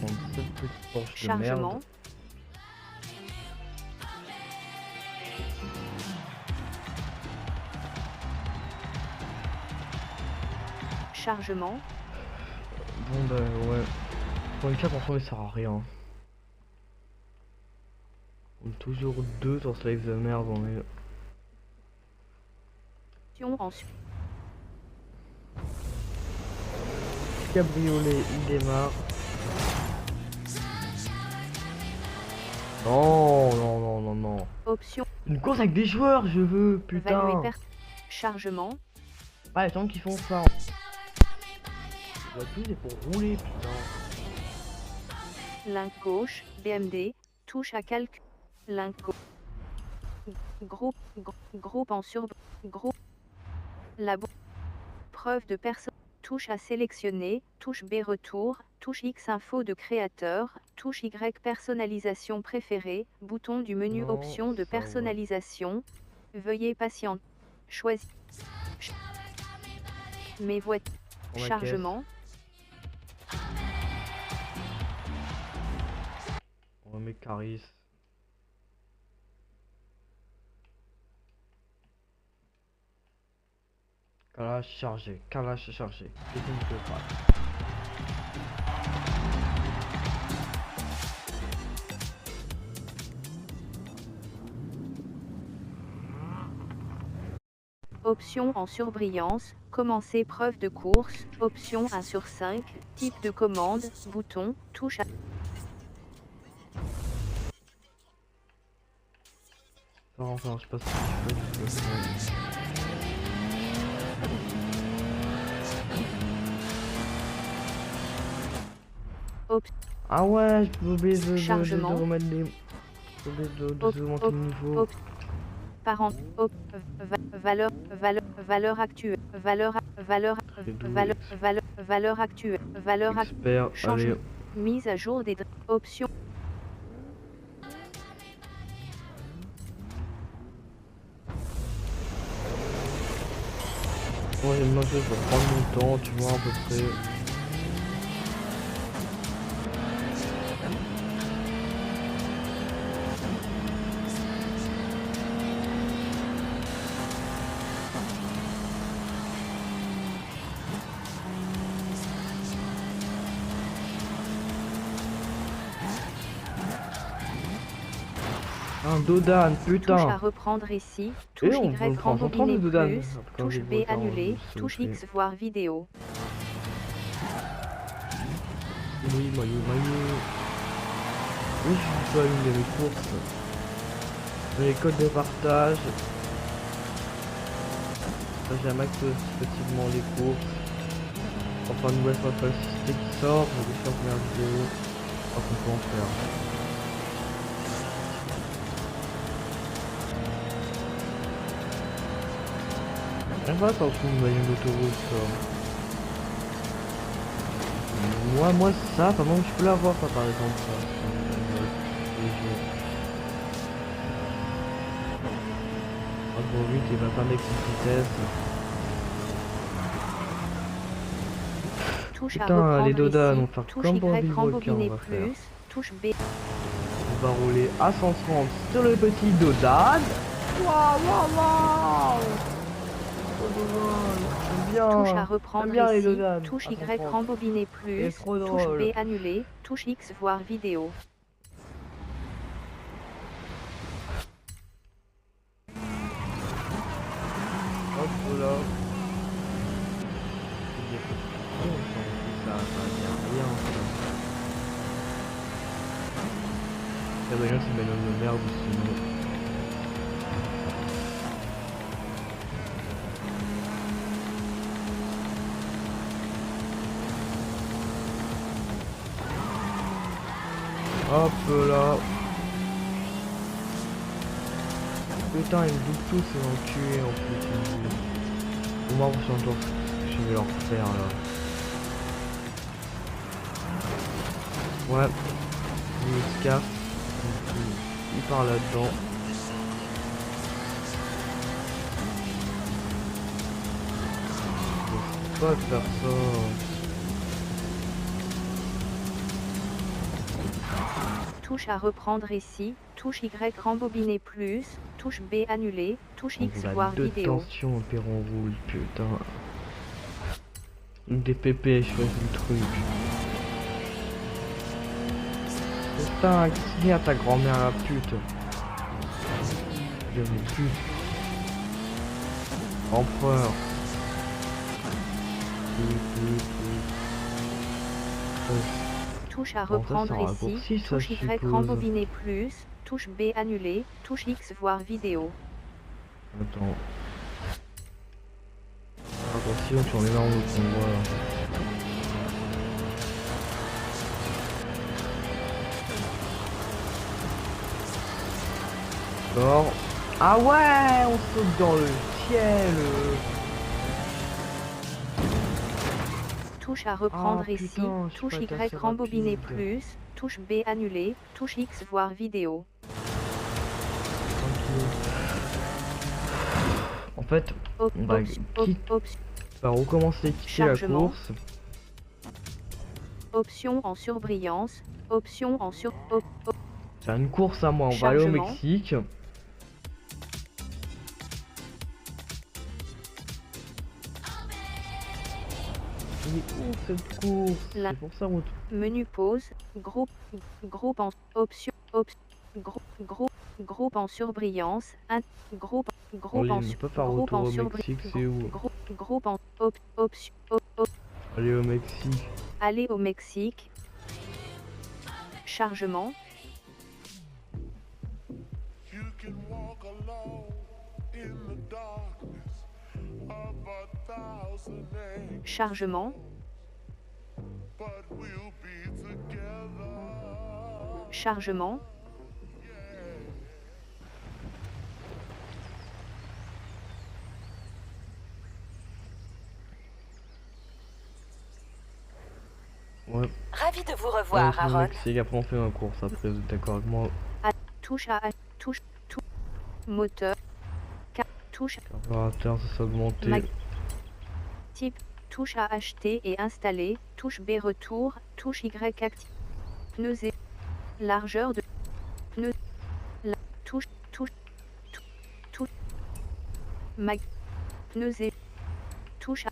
Chargement. Chargement. Bon bah ouais. Pour une carte en ça sert à rien. On est toujours deux sur ce live de merde, on est. Cabriolet, il démarre. Non, non, non, non, non. Option. Une course avec des joueurs, je veux, putain. Chargement. Ouais, les gens qui font ça. La tout c'est pour rouler, putain. Link gauche, BMD, touche à calcul. Link gauche. Groupe en sur. Groupe. Labo. Preuve de personne. Touche à sélectionner, touche B retour, touche X info de créateur, touche Y personnalisation préférée, bouton du menu option de personnalisation. Veuillez patienter. Choisir. Mes voitures. Chargement. On va mettre Caris. Calage chargé, calage chargé. Qu'est-ce qu'on peut faire? Option en surbrillance, commencer preuve de course, option 1 sur 5, type de commande, bouton, touche à... Enfin, je sais pas si tu peux. Ah ouais, je peux oublier de remettre les... de monter le niveau. Valeur actuelle, valeur actuelle, Expert, allez. Mise à jour des options. Moi j'aime bien ça, je vais prendre mon temps, tu vois, à peu près. Un Dodan, putain. Touche à reprendre ici, touche Y rembobiner plus, touche B annuler, touche X voir vidéo. Oui, maillot. Oui, je dois allumer les courses. Les codes de partage. Ça, j'ai un max effectivement les courses. Enfin, nouvelle facilité qui sort. Je vais faire une vidéo. Pas qu'on peut en faire. Elle va quand on va une autoroute ça. Moi ça, par contre je peux l'avoir ça par exemple ça. Trop vite, il va pas mettre une vitesse. Touche à Putain, les reprendre Doda ici. vont faire Touche comme dans Y, Big Volcan, rembobiner on va faire. plus. Touche B. On va rouler à 130 sur le petit Dodan. Waouh, waouh, waouh. Touche à J'aime reprendre bien les ici. Dodan. Touche à Y, 130. rembobiner C'est plus. trop Touche drôle. B, annuler. Touche X, voir vidéo. Hop là. Ça vient rien. La bagnole c'est une bagnole de merde sinon. Hop là. Putain, ils me doublent tous ces enculés en plus. On va voir si on je vais leur faire là. Ouais. Il se casse. Il part là-dedans. Je peux pas faire ça. Touche à reprendre ici. Touche Y, rembobiner plus. Touche B, annuler. Touche X, voir vidéo. Tension, Perron roule, putain. Des pépés, je fais le truc. Putain, qu'est-ce qu'il y a ta grand-mère la pute? Je veux plus. Empereur. Touche à Bon, ça, reprendre c'est un raccourci, ici. ça, Touche je Y, suppose. rembobiner plus. Touche B, annuler. Touche X, voir vidéo. Attends. Attention, tu en es là en haut qu'on voit là. D'accord. Ah ouais, on saute dans le ciel. Touche à reprendre Ah, ici. putain, je suis Touche pas été Y, assez rembobiner rapide. plus. Touche B, annuler. Touche X, voir vidéo. Tranquille. En fait, Op, on va option, recommencer quitter la Chargement. course. option en surbrillance. Option en sur... C'est une course à moi, on va aller au Chargement. Mexique. Il est où cette course? La- C'est pour ça qu'on... Menu pause. Groupe en option. Groupe en surbrillance. Groupe On en ne peut faire groupe retour en au surbrillance. Mexique, c'est où? Groupe en option. Aller au Mexique. Aller au Mexique. Chargement. You can walk alone in the darkness of 1,000 angels, Chargement. but we'll be together. Chargement. Ouais. Ravi de vous On revoir, est au Aaron. Mexique, après on fait une course, après vous êtes d'accord avec moi. Touche à touche. Moteur. Touche. Carburateur, ça s'est augmenté. Mag- Type. Touche à acheter et installer. Touche B, retour. Touche Y, actif. Pneus et largeur de pneus. Touche. Mag. Pneus et touche.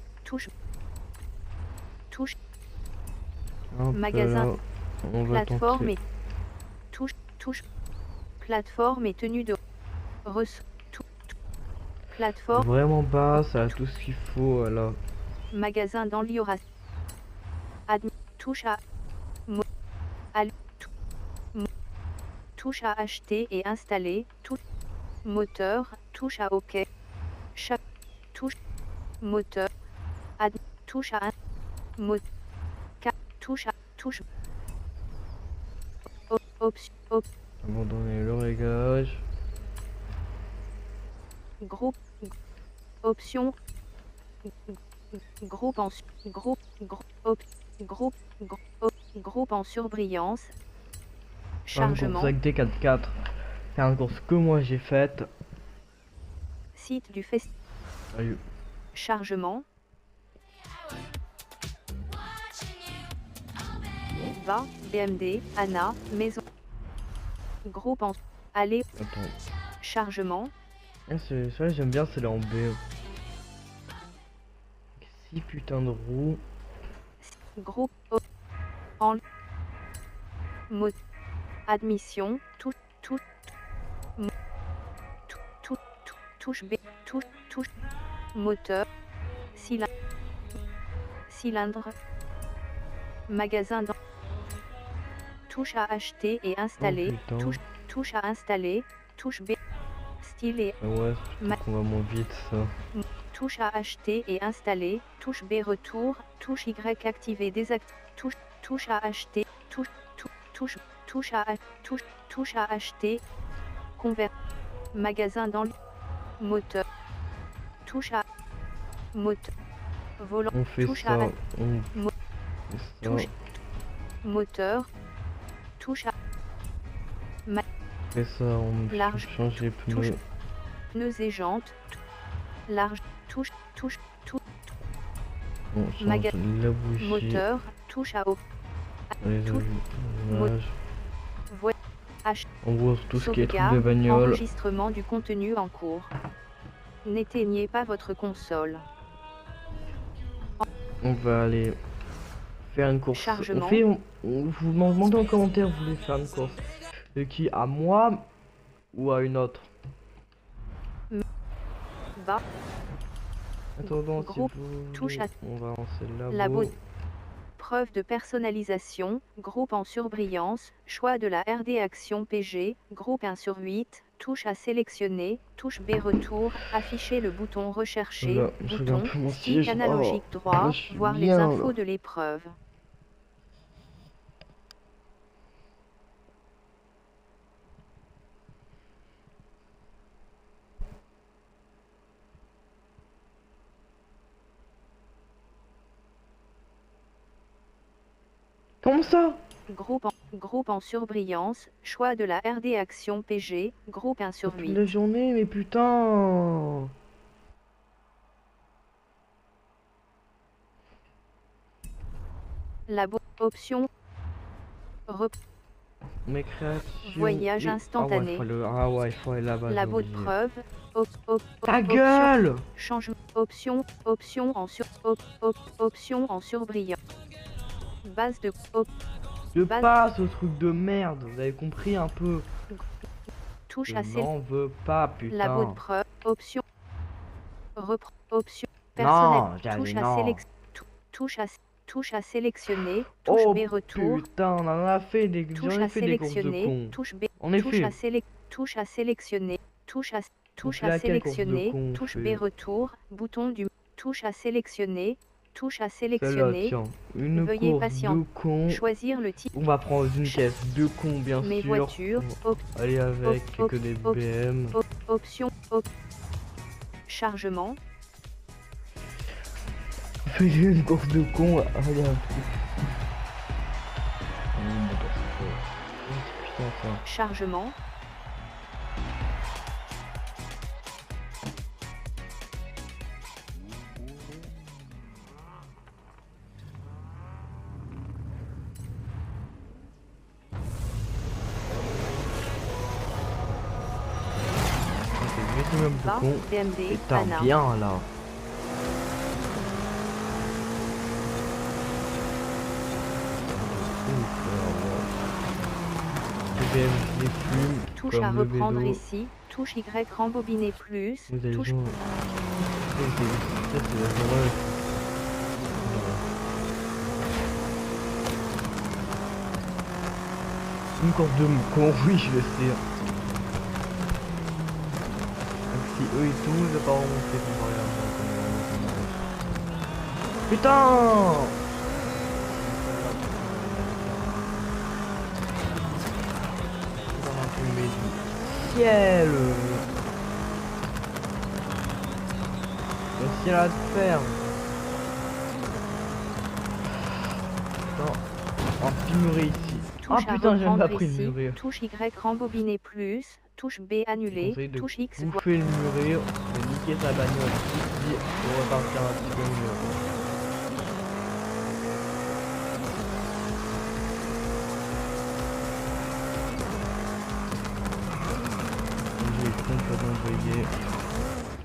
Hop Magasin. là, on va Plateforme tenter. et touche. Plateforme et tenue de plateforme. Vraiment bas, ça a tout ce qu'il faut là. Magasin dans l'Ioras. Touche à touche à acheter et installer. Moteur. Touche à OK. Chaque touche. Moteur. Touche à touche à touche. Option. Abandonner le réglage. Groupe. Option. Groupe en groupe groupe groupe en surbrillance. C'est une course Chargement. avec des 4x4. C'est une course que moi j'ai faite. Site du festival. Salut. Chargement. Va, BMD, Anna, maison. Groupe en allée. Attends. Chargement. Ah, c'est vrai, j'aime bien celle-là en B. 6 putains de roues. Groupe en mot admission touche touche B touche moteur cylindre magasin dans touche à acheter et installer Oh, putain. touche à installer touche B style et Ah ouais, Ma- on va moins vite ça. touche à acheter et installer, touche B retour, touche Y activer touche à acheter, touche à acheter, convert, magasin dans le moteur, touche à moteur, volant, On fait touche ça. à On mo- fait ça. touche moteur, touche à On fait ça. On large, change les pneus. touche pneus et jantes, large, touche On change Maga- la bougie. moteur, touche à haut, Les touche- allumages. voie, H. En gros, tout ce qui est truc de Sauvegarde, bagnole. enregistrement du contenu en cours. N'éteignez pas votre console. On va aller faire une course. Chargement. Vous m'en demandez en commentaire, vous voulez faire une course. De qui? À moi ou à une autre? Va, Attendant, Groupe, si vous touche voulez, à- on va lancer le Labo. labo. preuve de personnalisation, groupe en surbrillance, choix de la RD Action PG, groupe 1 sur 8, touche à sélectionner, touche B retour, afficher le bouton recherché, Voilà, je regarde bouton, un peu mon stick siège. analogique Oh, droit, là, je suis voir les bien, infos là. de l'épreuve. Comment ça? Groupe en surbrillance, choix de la RD Action PG, groupe 1 sur Toute 8. la journée, mais putain. Labo, option, Mes créations. Voyage mais- instantané. Ah ouais, il faut aller là-bas. j'ai labo de oublié. preuve, Ta option- gueule! Changement, option en surbrillant. Base de Je base- passe au truc de merde, vous avez compris un peu. touche Je à sélectionner. n'en veux pas, Labo de putain. preuve, option option Non, personnelle, j'allais touche à non. touche à sélectionner, touche Oh B retour, putain, on en a fait des, touche j'en ai à fait des courses de sélectionner, cons. touche B, En touche effet, à touche à sélectionner, touche à fait laquelle course de sélectionner, con on touche fait? B retour, bouton du touche à sélectionner, touche à celle-là, sélectionner, tiens. Une Veuillez course patienter. de cons. choisir le type. On va prendre une caisse de cons, bien Mes sûr. voitures, Allez avec, op- que des op- BM. option, chargement, Fais une course de cons, regarde. Putain, ça. chargement, C'est le maximum de va, cons. BMD, Putain, Anna. bien là. BM, je les fume. Touche comme à le reprendre vélo. ici, touche Y rembobiner plus, Vous allez touche jouer. Ça, c'est la journée. Une course de con, oui, je le sais. Même si eux ils tombent, je vais pas remonter comparé à moi. Putain! Ça va tomber du ciel! ciel à te faire. Attends. Oh, puis muré ici. Ah Touche à putain, j'ai même pas reprendre pris le ici. muret. Touche Y rembobiner plus. Touche B annuler. Conseille de Touche X voir. bouffer le muret, de niquer sa bagnole ici pour repartir un petit peu mieux.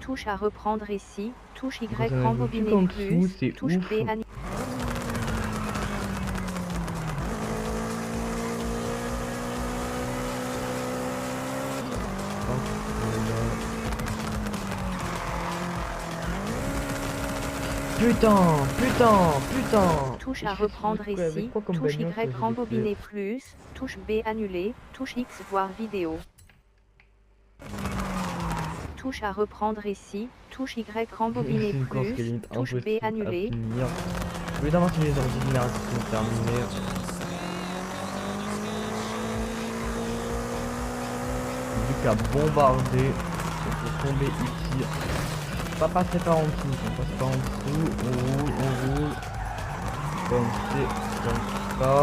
Touche à reprendre ici. Touche Y Quand on a vu rembobiner en plus. dessous, c'est Touche ouf. B annuler. Putain. Touche à reprendre ici. Touche Y rembobiner plus. Touche B annuler. Touche X voir vidéo. Touche à reprendre ici. Touche Y rembobiner C'est une course qui est plus. limite Touche B impossible à annuler. finir. Évidemment, si les ordinaires sont terminés. Vu qu'à bombarder, on peut tomber ici. Pas passer par en dessous, on passe par en dessous, on roule. Comme c'est comme ça.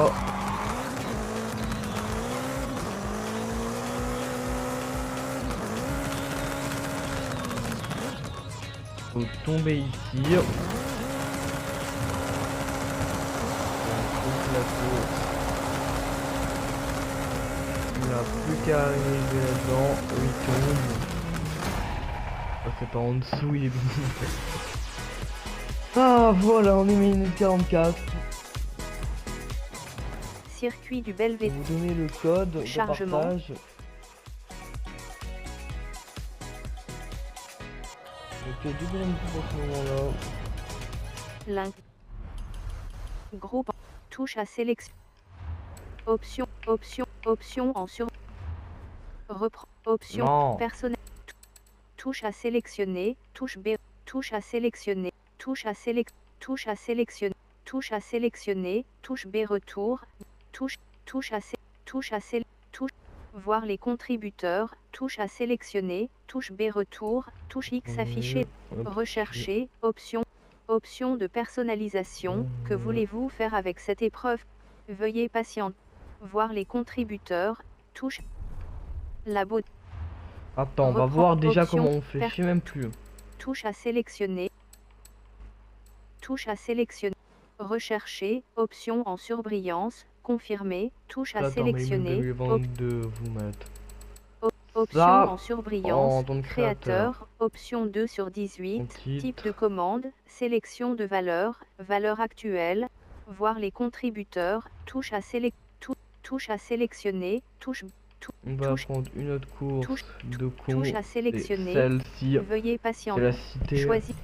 Faut tomber ici. Il n'a plus qu'à arriver là-dedans. Il tombe. Ah, c'est pas en dessous, il est bon. Ah voilà, on est minute 44. Circuit du Je vais Belvédère. vous donner le code de Chargement. partage. Ok, double info pour ce moment-là. Link. Groupe. Touche à sélection. Option en sur. Reprend. Option. Non. Personnel. Touche à sélectionner. Touche B. Touche à sélectionner. Touche à sélectionner. Touche à sélectionner. Touche B retour. Touche à voir les contributeurs. Touche à sélectionner. Touche B retour. Touche X affiché. Rechercher. Option de personnalisation. Que voulez-vous faire avec cette épreuve? Veuillez patienter. Voir les contributeurs. Touche. Labo. Attends, on va Reprend voir déjà option, comment on fait. Je sais même plus. Touche à sélectionner. Touche à sélectionner. Rechercher. Option en surbrillance. Confirmer. Touche à Attends, sélectionner. mais de vous mettre. Option Ça, en surbrillance. en tant que Créateur. Option 2 sur 18. En titre. Type de commande. Sélection de valeur. Valeur actuelle. Voir les contributeurs. Touche à sélectionner. On va touche- prendre une autre course touche- de con. touche à sélectionner. Celle-ci, Veuillez c'est patienter. la cité. Choisis.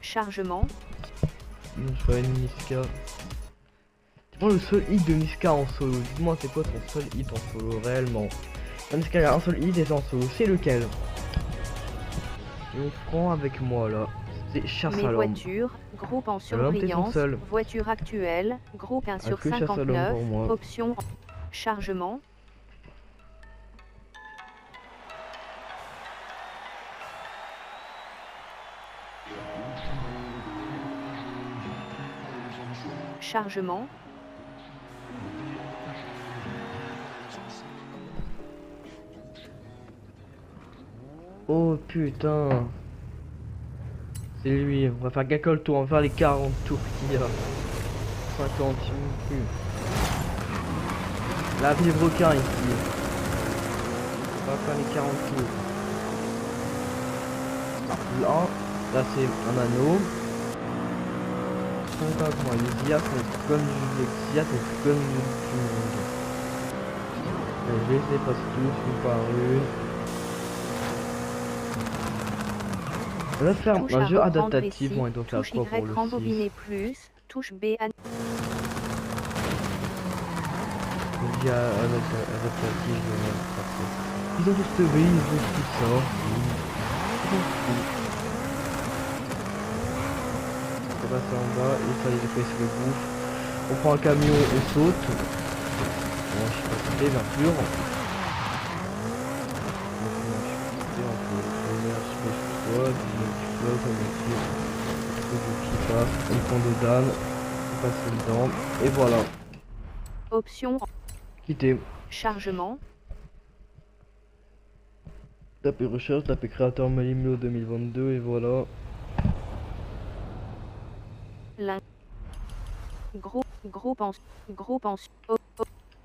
Chargement. Je ferai une Niska. C'est pas le seul hit de Niska en solo. Dis-moi, c'est quoi ton seul hit en solo réellement? Niska, il y a un seul hit et c'est en solo. C'est lequel? On prend avec moi là. C'est chasse Mes à l'homme. voitures, groupe en l'homme, t'es tout surbrillance, seul. voiture actuelle, groupe 1 sur que chasse à l'homme 59, pour moi. option chargement. Chargement. Oh putain. C'est lui, on va faire quelques tours, on va faire les 40 tours qu'il y a. 50, je sais même plus. La ville requin ici. On va faire les 40 tours. Là c'est un anneau. Les IA sont comme les IA sont comme du monde. Je les passe tous une par une. On va faire Touche un à jeu reprendre adaptatif, ici, on est donc là touche quoi pour Y le 6. rembobiner plus, touche B à Via adaptatif, je vais faire. Ils ont tous teubé, ils ont tout ça. On va passer en bas, et ça les fait se le bouffe. On prend un camion, on saute. Bon, je suis pas sauté, bien sûr. On peut venir, je fais quoi, automatique. Qui passe, une condodane, on passe dedans, et voilà, Option quitter. chargement. Tapez recherche, tapez créateur Malimio 2022 et voilà. Groupe en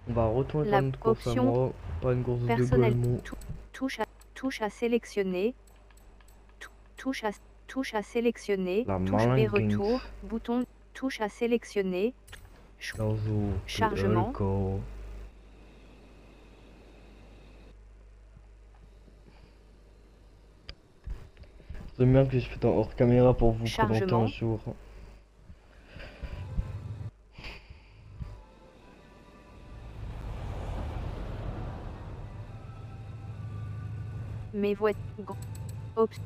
On va retourner La faire notre course à option moi, pas une course de personnel. Golemont. Touche à sélectionner. Touche à sélectionner. La Touche B malinguince. retour. Bouton. Touche à sélectionner. Chargement. C'est bien que je fais en hors caméra pour vous présenter Chargement. un jour. Mes voies. Option.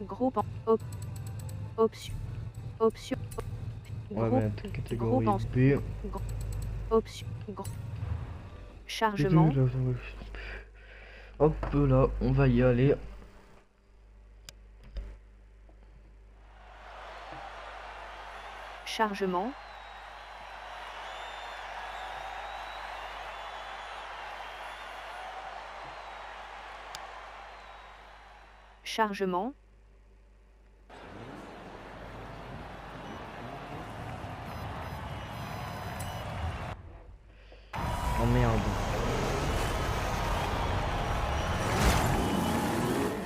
Groupe en option. On va Groupe. mettre catégorie Groupe en B. option. Chargement. Hop là, on va y aller. Chargement. Chargement. Oh merde.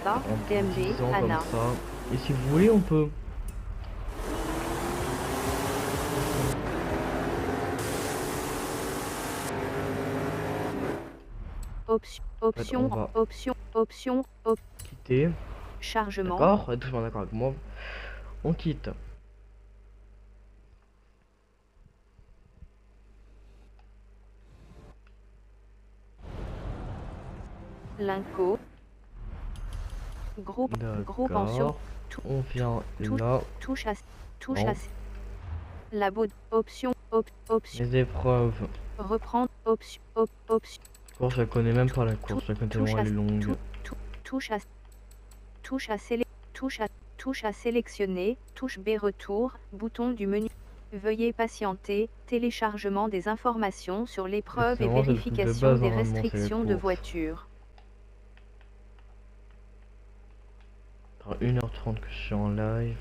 Bas. En DMB. disant comme Anna. ça. Et si vous voulez, on peut. Option. on va Option. Quitter. Chargement. D'accord? Êtes-vous bien d'accord avec moi? On quitte. Linco. Groupe en sur. D'accord. On vient Touche. là. Touche Non. à la bonne option. Option. Les épreuves. Reprendre. Option. Option. Bon, je la connais même pas la course, je la connais tellement elle est longue. Touche à sélectionner. Touche B retour. Bouton du menu. Veuillez patienter. Téléchargement des informations sur l'épreuve et vraiment, c'est le truc de vérification base, des normalement, c'est la restrictions de course. voiture. Ça fera 1h30 que je suis en live.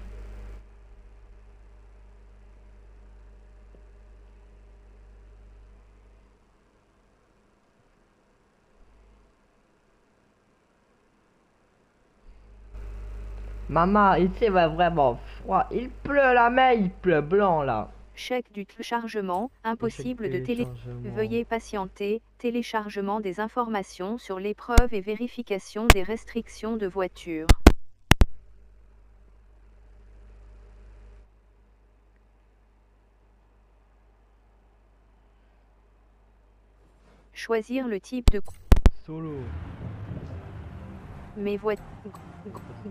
Maman, ici il va vraiment froid. Il pleut là, mais il pleut blanc là. Chèque du chargement. Impossible de Veuillez patienter. Téléchargement des informations sur l'épreuve et vérification des restrictions de voiture. Choisir le type de Solo. mes voies.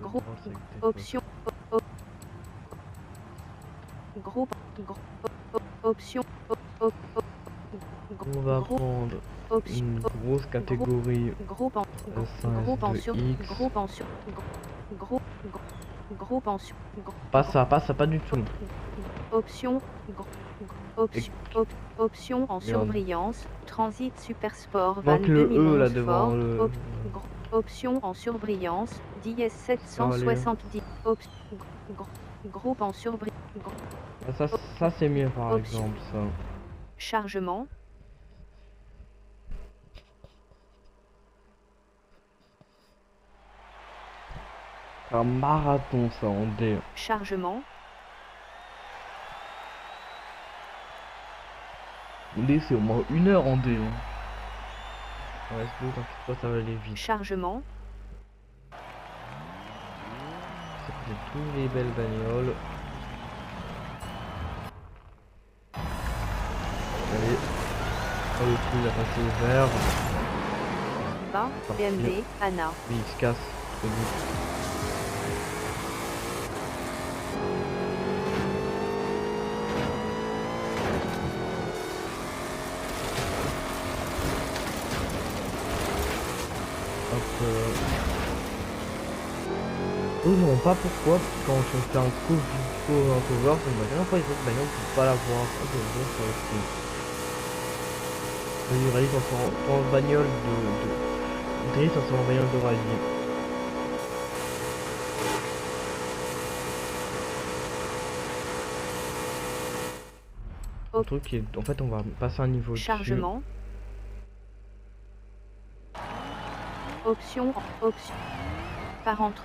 Groupe. Option. Groupe. Option. On va prendre une grosse catégorie. Groupe en sur. Groupe en sur. Groupe en sur. Pas ça, pas du tout. Option. Option en surbrillance. Transit Super Sport Van Donc le 2011 E là devant Ford. le... Option en surbrillance. DS 770. Groupe en surbrillance. Ça c'est mieux par Option. exemple ça. Chargement. Un marathon ça en D. Chargement. D c'est au moins 1 heure en D. Ouais, c'est bon, t'inquiète pas, ça va aller vite. Chargement. C'est tous les belles bagnoles. Allez. Oh, le trou il a passé au vert. Bas. BMD. Anna. Oui, il se casse. Trop vite. Hop. Eux non pas pourquoi, parce que quand on fait un cover, ça me va bien pas les autres bagnoles pour pas l'avoir. Ah c'est bon ça aussi. Vas-y rallye ton bagnole de drift, ça c'est en bagnole de rallye. Le truc est, en fait on va passer un niveau dessus. Chargement. Option. Parentre.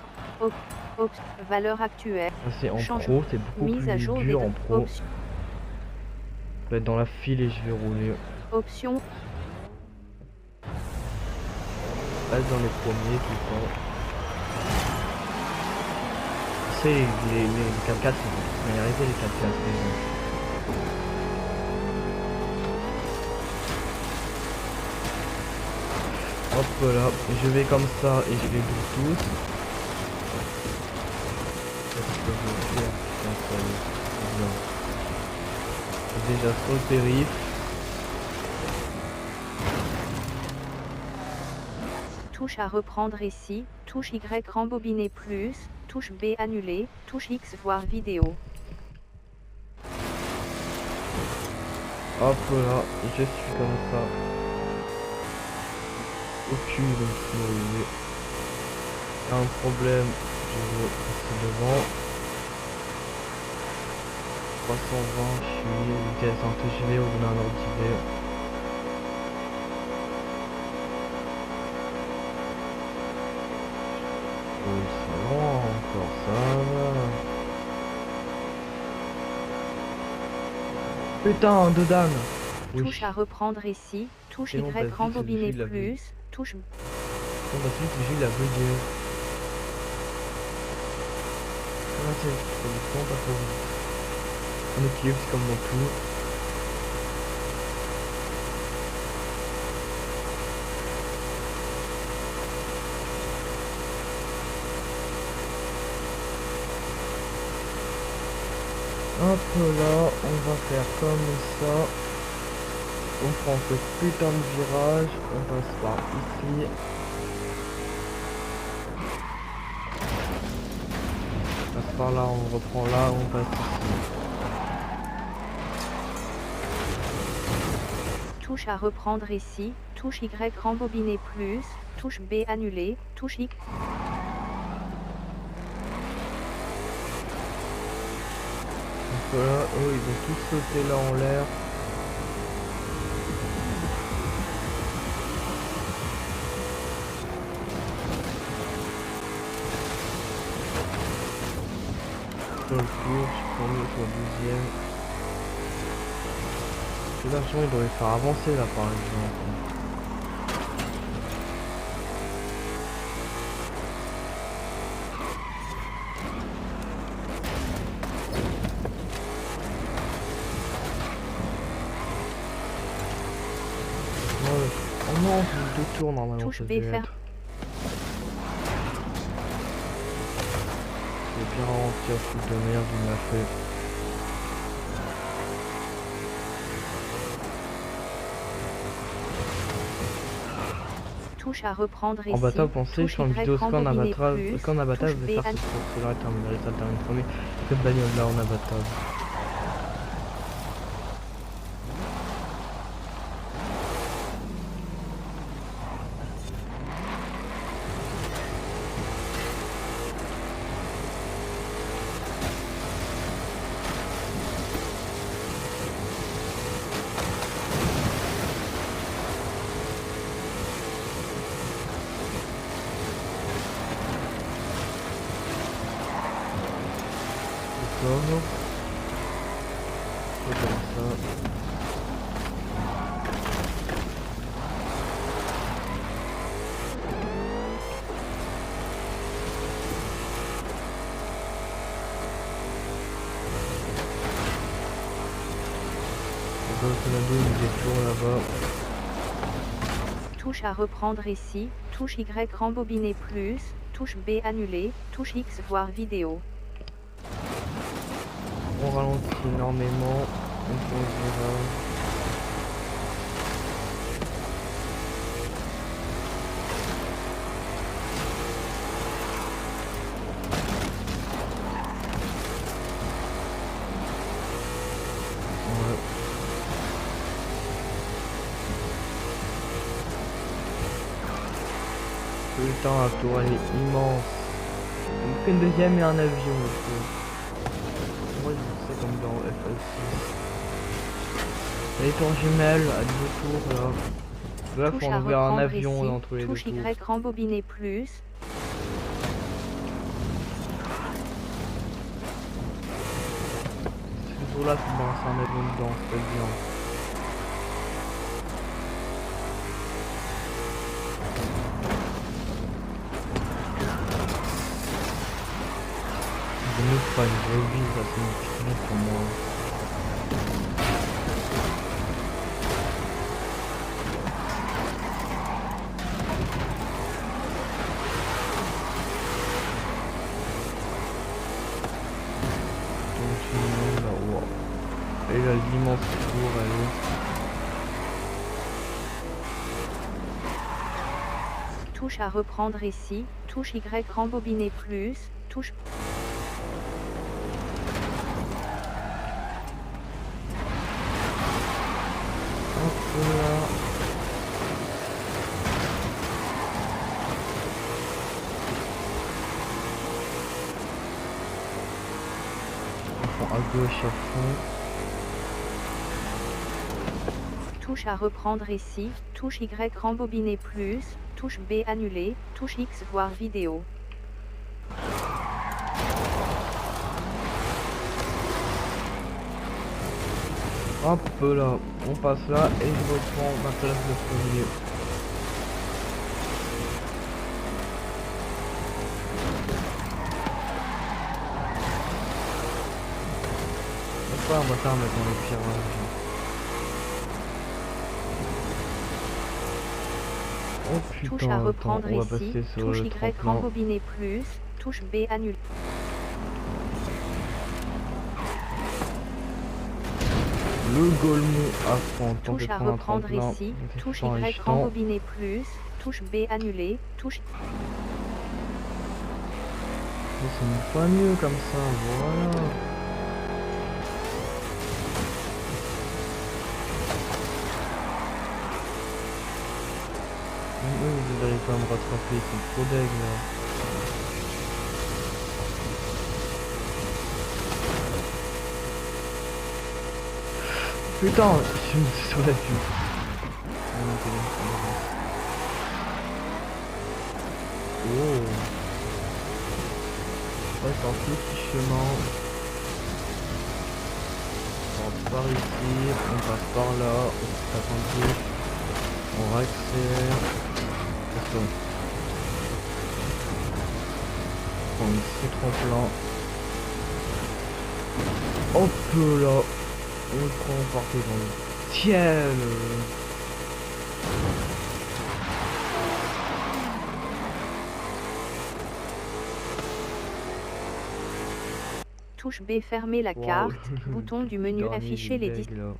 Valeur actuelle. Ah, c'est en Changement. pro, c'est beaucoup Mise plus à jour dur des en pro. options. Je vais être dans la file et je vais rouler. Option. Passe dans les premiers tout le temps. Tu sais, les 4x4, c'est bien arrivé les 4x4 déjà. Hop là, je vais comme ça et je les bouffe tous. Qu'est-ce que je vais faire? Putain, ça y est, c'est bien. Je suis déjà sur le périph'. Touche à reprendre ici, touche Y rembobiner plus, touche B annuler, touche X voir vidéo. Hop là, je suis comme ça. Aucune de me un problème, je veux passer devant. 320, je suis vitesse en TGV ou dans un ordre d'hiver. Oui, c'est long encore, ça va. Putain, de Dan. Oui. Touche à reprendre ici, touche Et on va Y vite, rembobiner c'est la plus, touche On va vite, j'ai la bugué. Ah, c'est le temps, pas trop vite. On équilibre, c'est comme dans tout. Hop là, on va faire comme ça. On prend ce putain de virage, on passe par ici. On passe par là, on reprend là, on passe ici. touche à reprendre ici, touche Y rembobiner plus, touche B annuler, touche X. Donc là, eux ils vont tous sauter là en l'air. Sur le tour, je suis premier sur le deuxième. Ce version il doit les faire avancer là par exemple. Oh non, c'est deux tours normalement. Touche ça B devait faire. être. Je vais bien ralentir ce truc de merde, il m'a fait. Touche à reprendre ici. En bataille, pensez, je fais une vidéo quand on abattage, plus, quand on abattage, je touche vais B faire ce là terminer, ça termine premier. Cette bagnole là en abattage. D'accord. C'est comme ça. Donc on a deux tours là-bas. Touche à reprendre ici, touche Y rembobiner plus, touche B annuler, touche X voir vidéo. On ralentit énormément. On prend le virage. Putain, la tour elle est immense. Il me fait une deuxième et un avion. Moi c'est comme dans FF6. Les tours jumelles à deux tours là. Bref, Touche on à va faire un reprendre avion ici. entre les deux Touche tours. Y rembobiner plus. Ce tour là, tu balances un avion dedans, c'est bien. Je ne pas une vraie vie, ça c'est une petite pour moi. Et là, l'immense tour, elle est... Touche à reprendre ici. Touche Y rembobiner plus. Touche. Hop là. À gauche à fond. Touche à reprendre ici. Touche Y rembobiner plus. Touche B annuler. Touche X voir vidéo. Hop là, on passe là et je reprends ma place de premier. Pourquoi on va faire maintenant les virages? Oh putain, Touche à reprendre attends, on va ici. passer sur Touche le Y tremplin. rembobiner plus. Touche B annuler. Le Golemont à fond, Touche à reprendre ici. Touche Y rembobiner plus. Touche B annuler. Touche. C'est pas mieux comme ça, voilà. Même eux, vous allez pas me rattraper, ils sont trop deg là. Putain, je me suis sur la vue. Oh. On passe un petit chemin. On passe par ici, on passe par là, on tape un peu. On accélère. Attention. On prend ici tremplin. Hop là. On le prend, on part dans le ciel. Touche B fermer la Wow. carte. Bouton du menu Dernier afficher les deg, distances. là.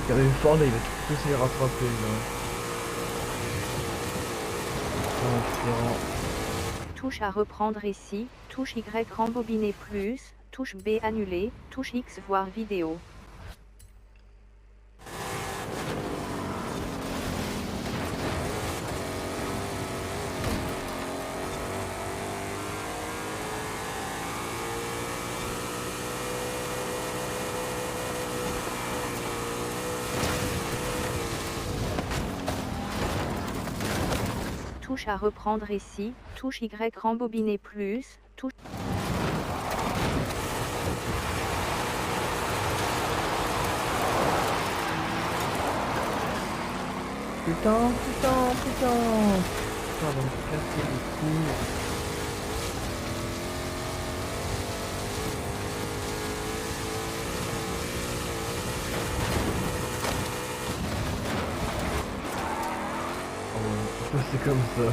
Regardez le Ford là, il va tous les rattraper là. Touche à reprendre ici. Touche Y rembobiner plus. Touche B annuler. Touche X voir vidéo. Touche à reprendre ici. Touche Y rembobiner plus. Touche. Putain. Putain, on va me casser le cou. Oh, c'est comme ça.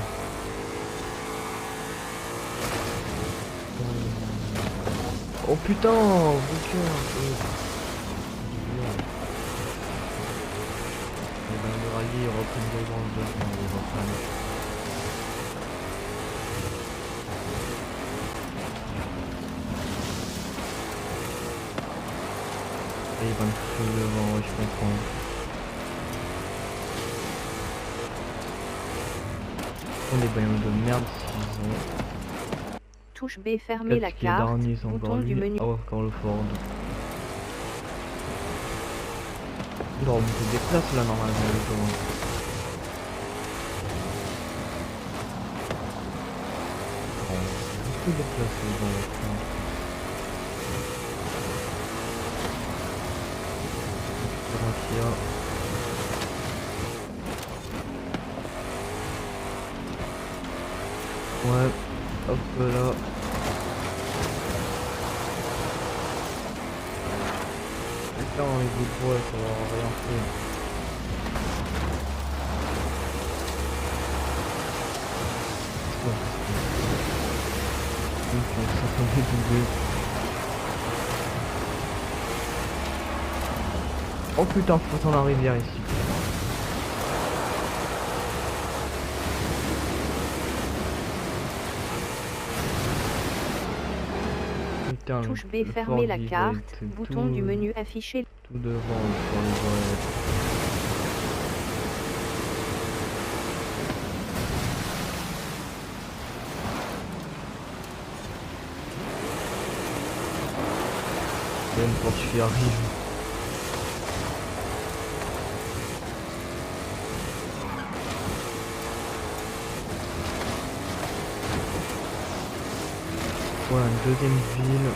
Oh putain, bouquin. Et ben le rallye il reprend de grandeur dans les reprennent. Et il va me foutre devant, ouais, je comprends. sont des bonhommes de merde s'ils ont. Touche B, fermer la carte. Bouton du menu. Oh, quand le Ford. Il doit remonter des places là normalement le tour. Bon, beaucoup de places dans le train. Ouais, hop là. Là on les bouts de bois, ça va rien faire. Ça fait doublé. Oh putain, faut s'en arriver ici. Putain, touche B, fermer la carte. Bouton du menu affiché. Tout devant sur les oreilles. Même quand tu y arrives. Voilà, une deuxième ville.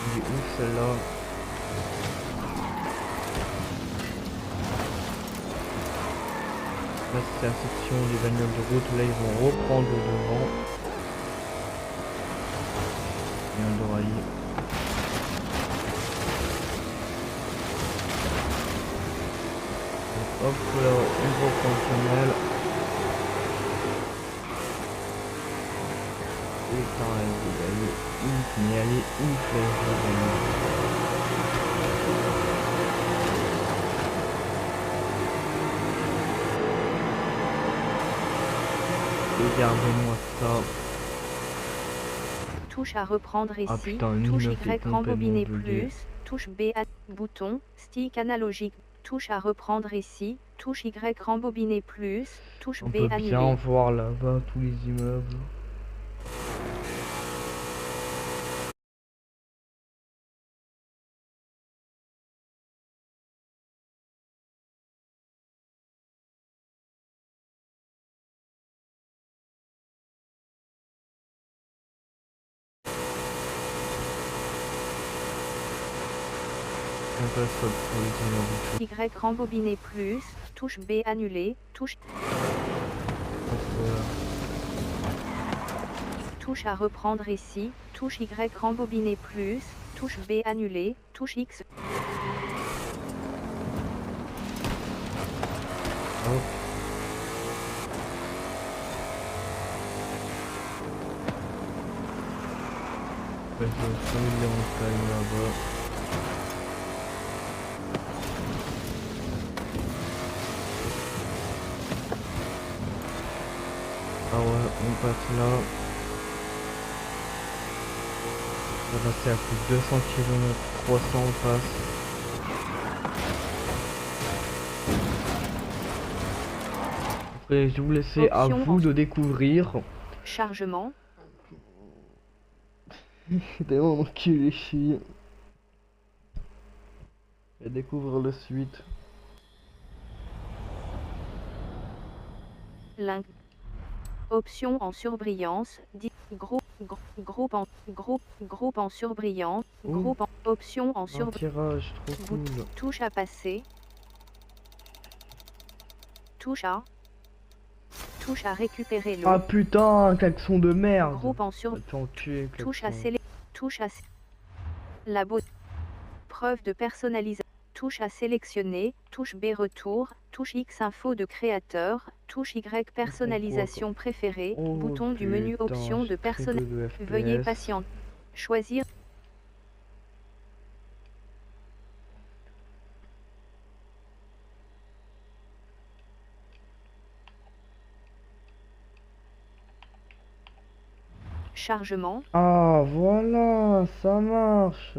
Il est où celle-là? Là c'est la section des bagnoles de route, là ils vont reprendre le devant. Il y a un d'oreiller. Hop là, on reprend le tunnel. Putain, elle est ouf, mais elle est ouf la vie. Regardez-moi ça. Touche à reprendre ici. Ah putain, touche est Y rembobiner bugué. plus. Touche B, bouton, stick analogique. Touche à reprendre ici. Touche Y rembobiner plus. Touche On B peut annuler. bien voir là-bas tous les immeubles. On passe pour les immeubles. Y rembobiner plus. Touche B annuler. Touche. Voilà. Touche à reprendre ici. Touche Y rembobiner plus. Touche B annuler. Touche X. Hop. Je vais faire les montagnes là-bas. Ah ouais, on passe là. On va passer à plus de 200 km, 300 on passe. Après, je vais vous laisser à vous de découvrir. Chargement. T'es vraiment enculé, chien. Et découvrir le suite. Link. Option en surbrillance. Groupe en surbrillance. Oh. Option en Un surbrillance. tirage, trop cool. Touche à passer. Touche à récupérer l'eau. Ah putain, klaxon de merde. Groupe en sur. Touche à la beauté. Preuve de personnalisation. Touche à sélectionner. Touche B retour. Touche X info de créateur. Touche Y personnalisation préférée. Oh, Bouton du menu putain, option de personnalisation. Veuillez patienter. Choisir. Chargement. Ah voilà, ça marche.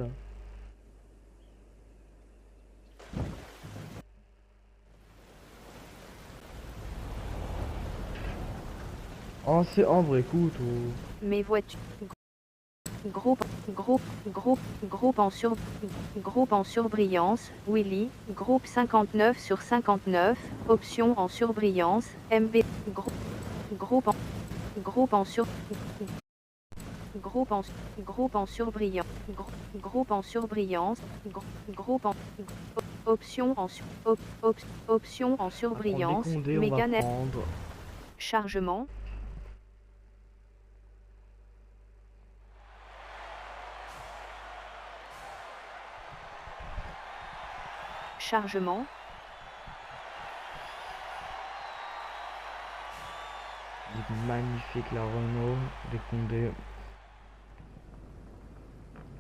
Oh, c'est Ambre, écoute. Mes voitures. Groupe en surbrillance, Willy, groupe 59 sur 59, option en surbrillance, MB, groupe en, groupe en sur, groupe en, groupe en surbrillance, groupe en surbrillance, groupe en, option en, option en surbrillance, Condé, Mégane, prendre. chargement. Chargement. Il est magnifique la Renault, des Condé.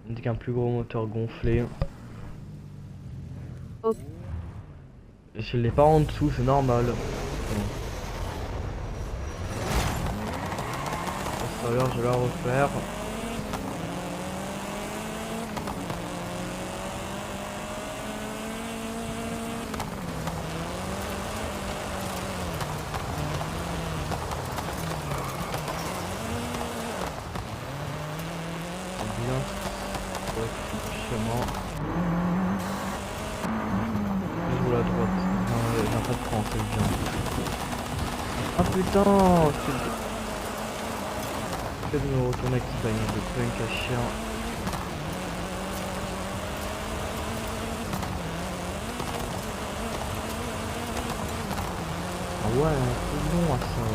Avec un plus gros moteur gonflé. Oh. Et je l'ai pas en dessous, c'est normal. Tout à l'heure, je vais la refaire. Ah putain, c'est de me retourner avec cette bagnole de punk à chien. Ah ouais, c'est long à ça.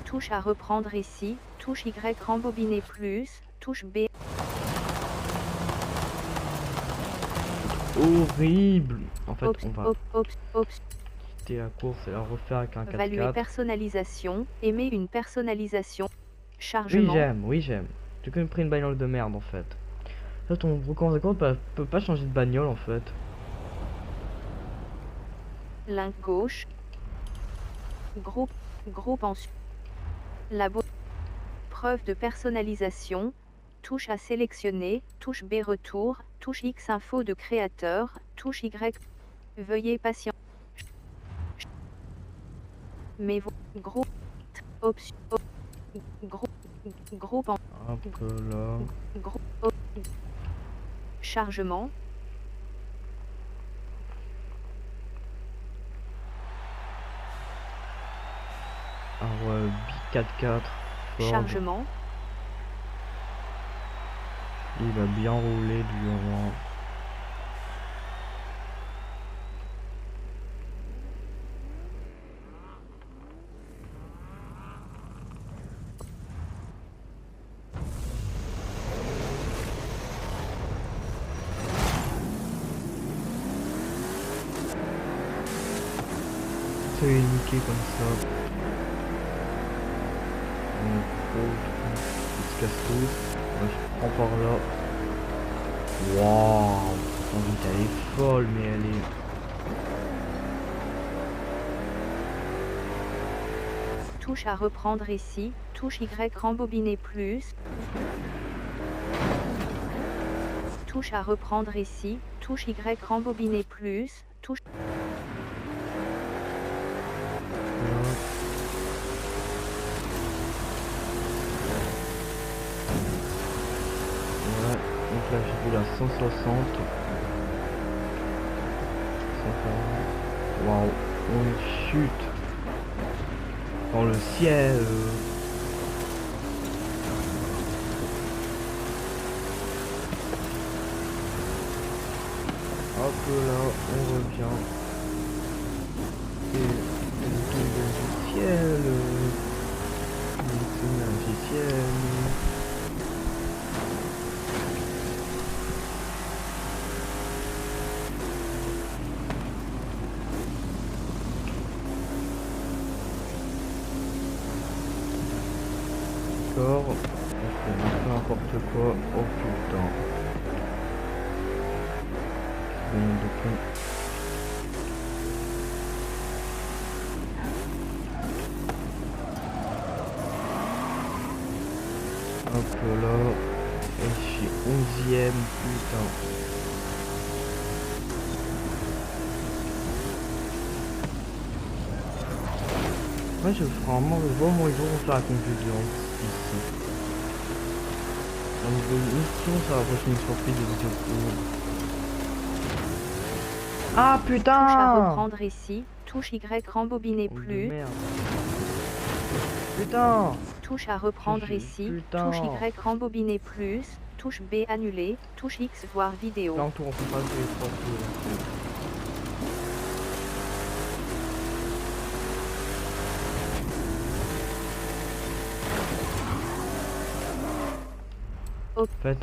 Touche à reprendre ici, touche Y rembobiner plus, touche B. Horrible. En fait, on va quitter la course et la refaire avec un 4x4. Valuer personnalisation, aimer une personnalisation. Chargement. Oui j'aime. Tu as pris une bagnole de merde en fait. Là ton compte peut pas changer de bagnole en fait. Link gauche. Groupe en preuve de personnalisation. Touche à sélectionner, touche B retour, touche X info de créateur, touche Y. Veuillez patient. Mais groupe option groupe en Hop là. Chargement. Ah ouais, B4x4. Chargement. Il va bien rouler du moment. C'est niqué comme ça. On se casse tous. Moi, je prends par là. Waouh, elle est folle, mais elle est. Touche à reprendre ici, touche Y rembobiner plus. Touche à reprendre ici, touche Y rembobiner plus, touche. Donc là je roule à 160. Waouh, on chute dans le ciel. Hop là, on revient. Et on tombe du ciel. C'est du ciel. On fait n'importe quoi. Oh putain. Bon, de con. Hop là. Et je suis 11ème, putain. Ouais, je vraiment ils vont faire la conclusion ici. Au niveau de mission, ça va passer une surprise de vidéo. Ah Touche à putain! reprendre ici, touche Y rembobiné Oh, de plus, merde. Putain! touche à reprendre Je- ici, putain. touche Y rembobiné plus, touche B annuler, touche X voir vidéo. Là, on peut pas les trois tours. Au- En fait,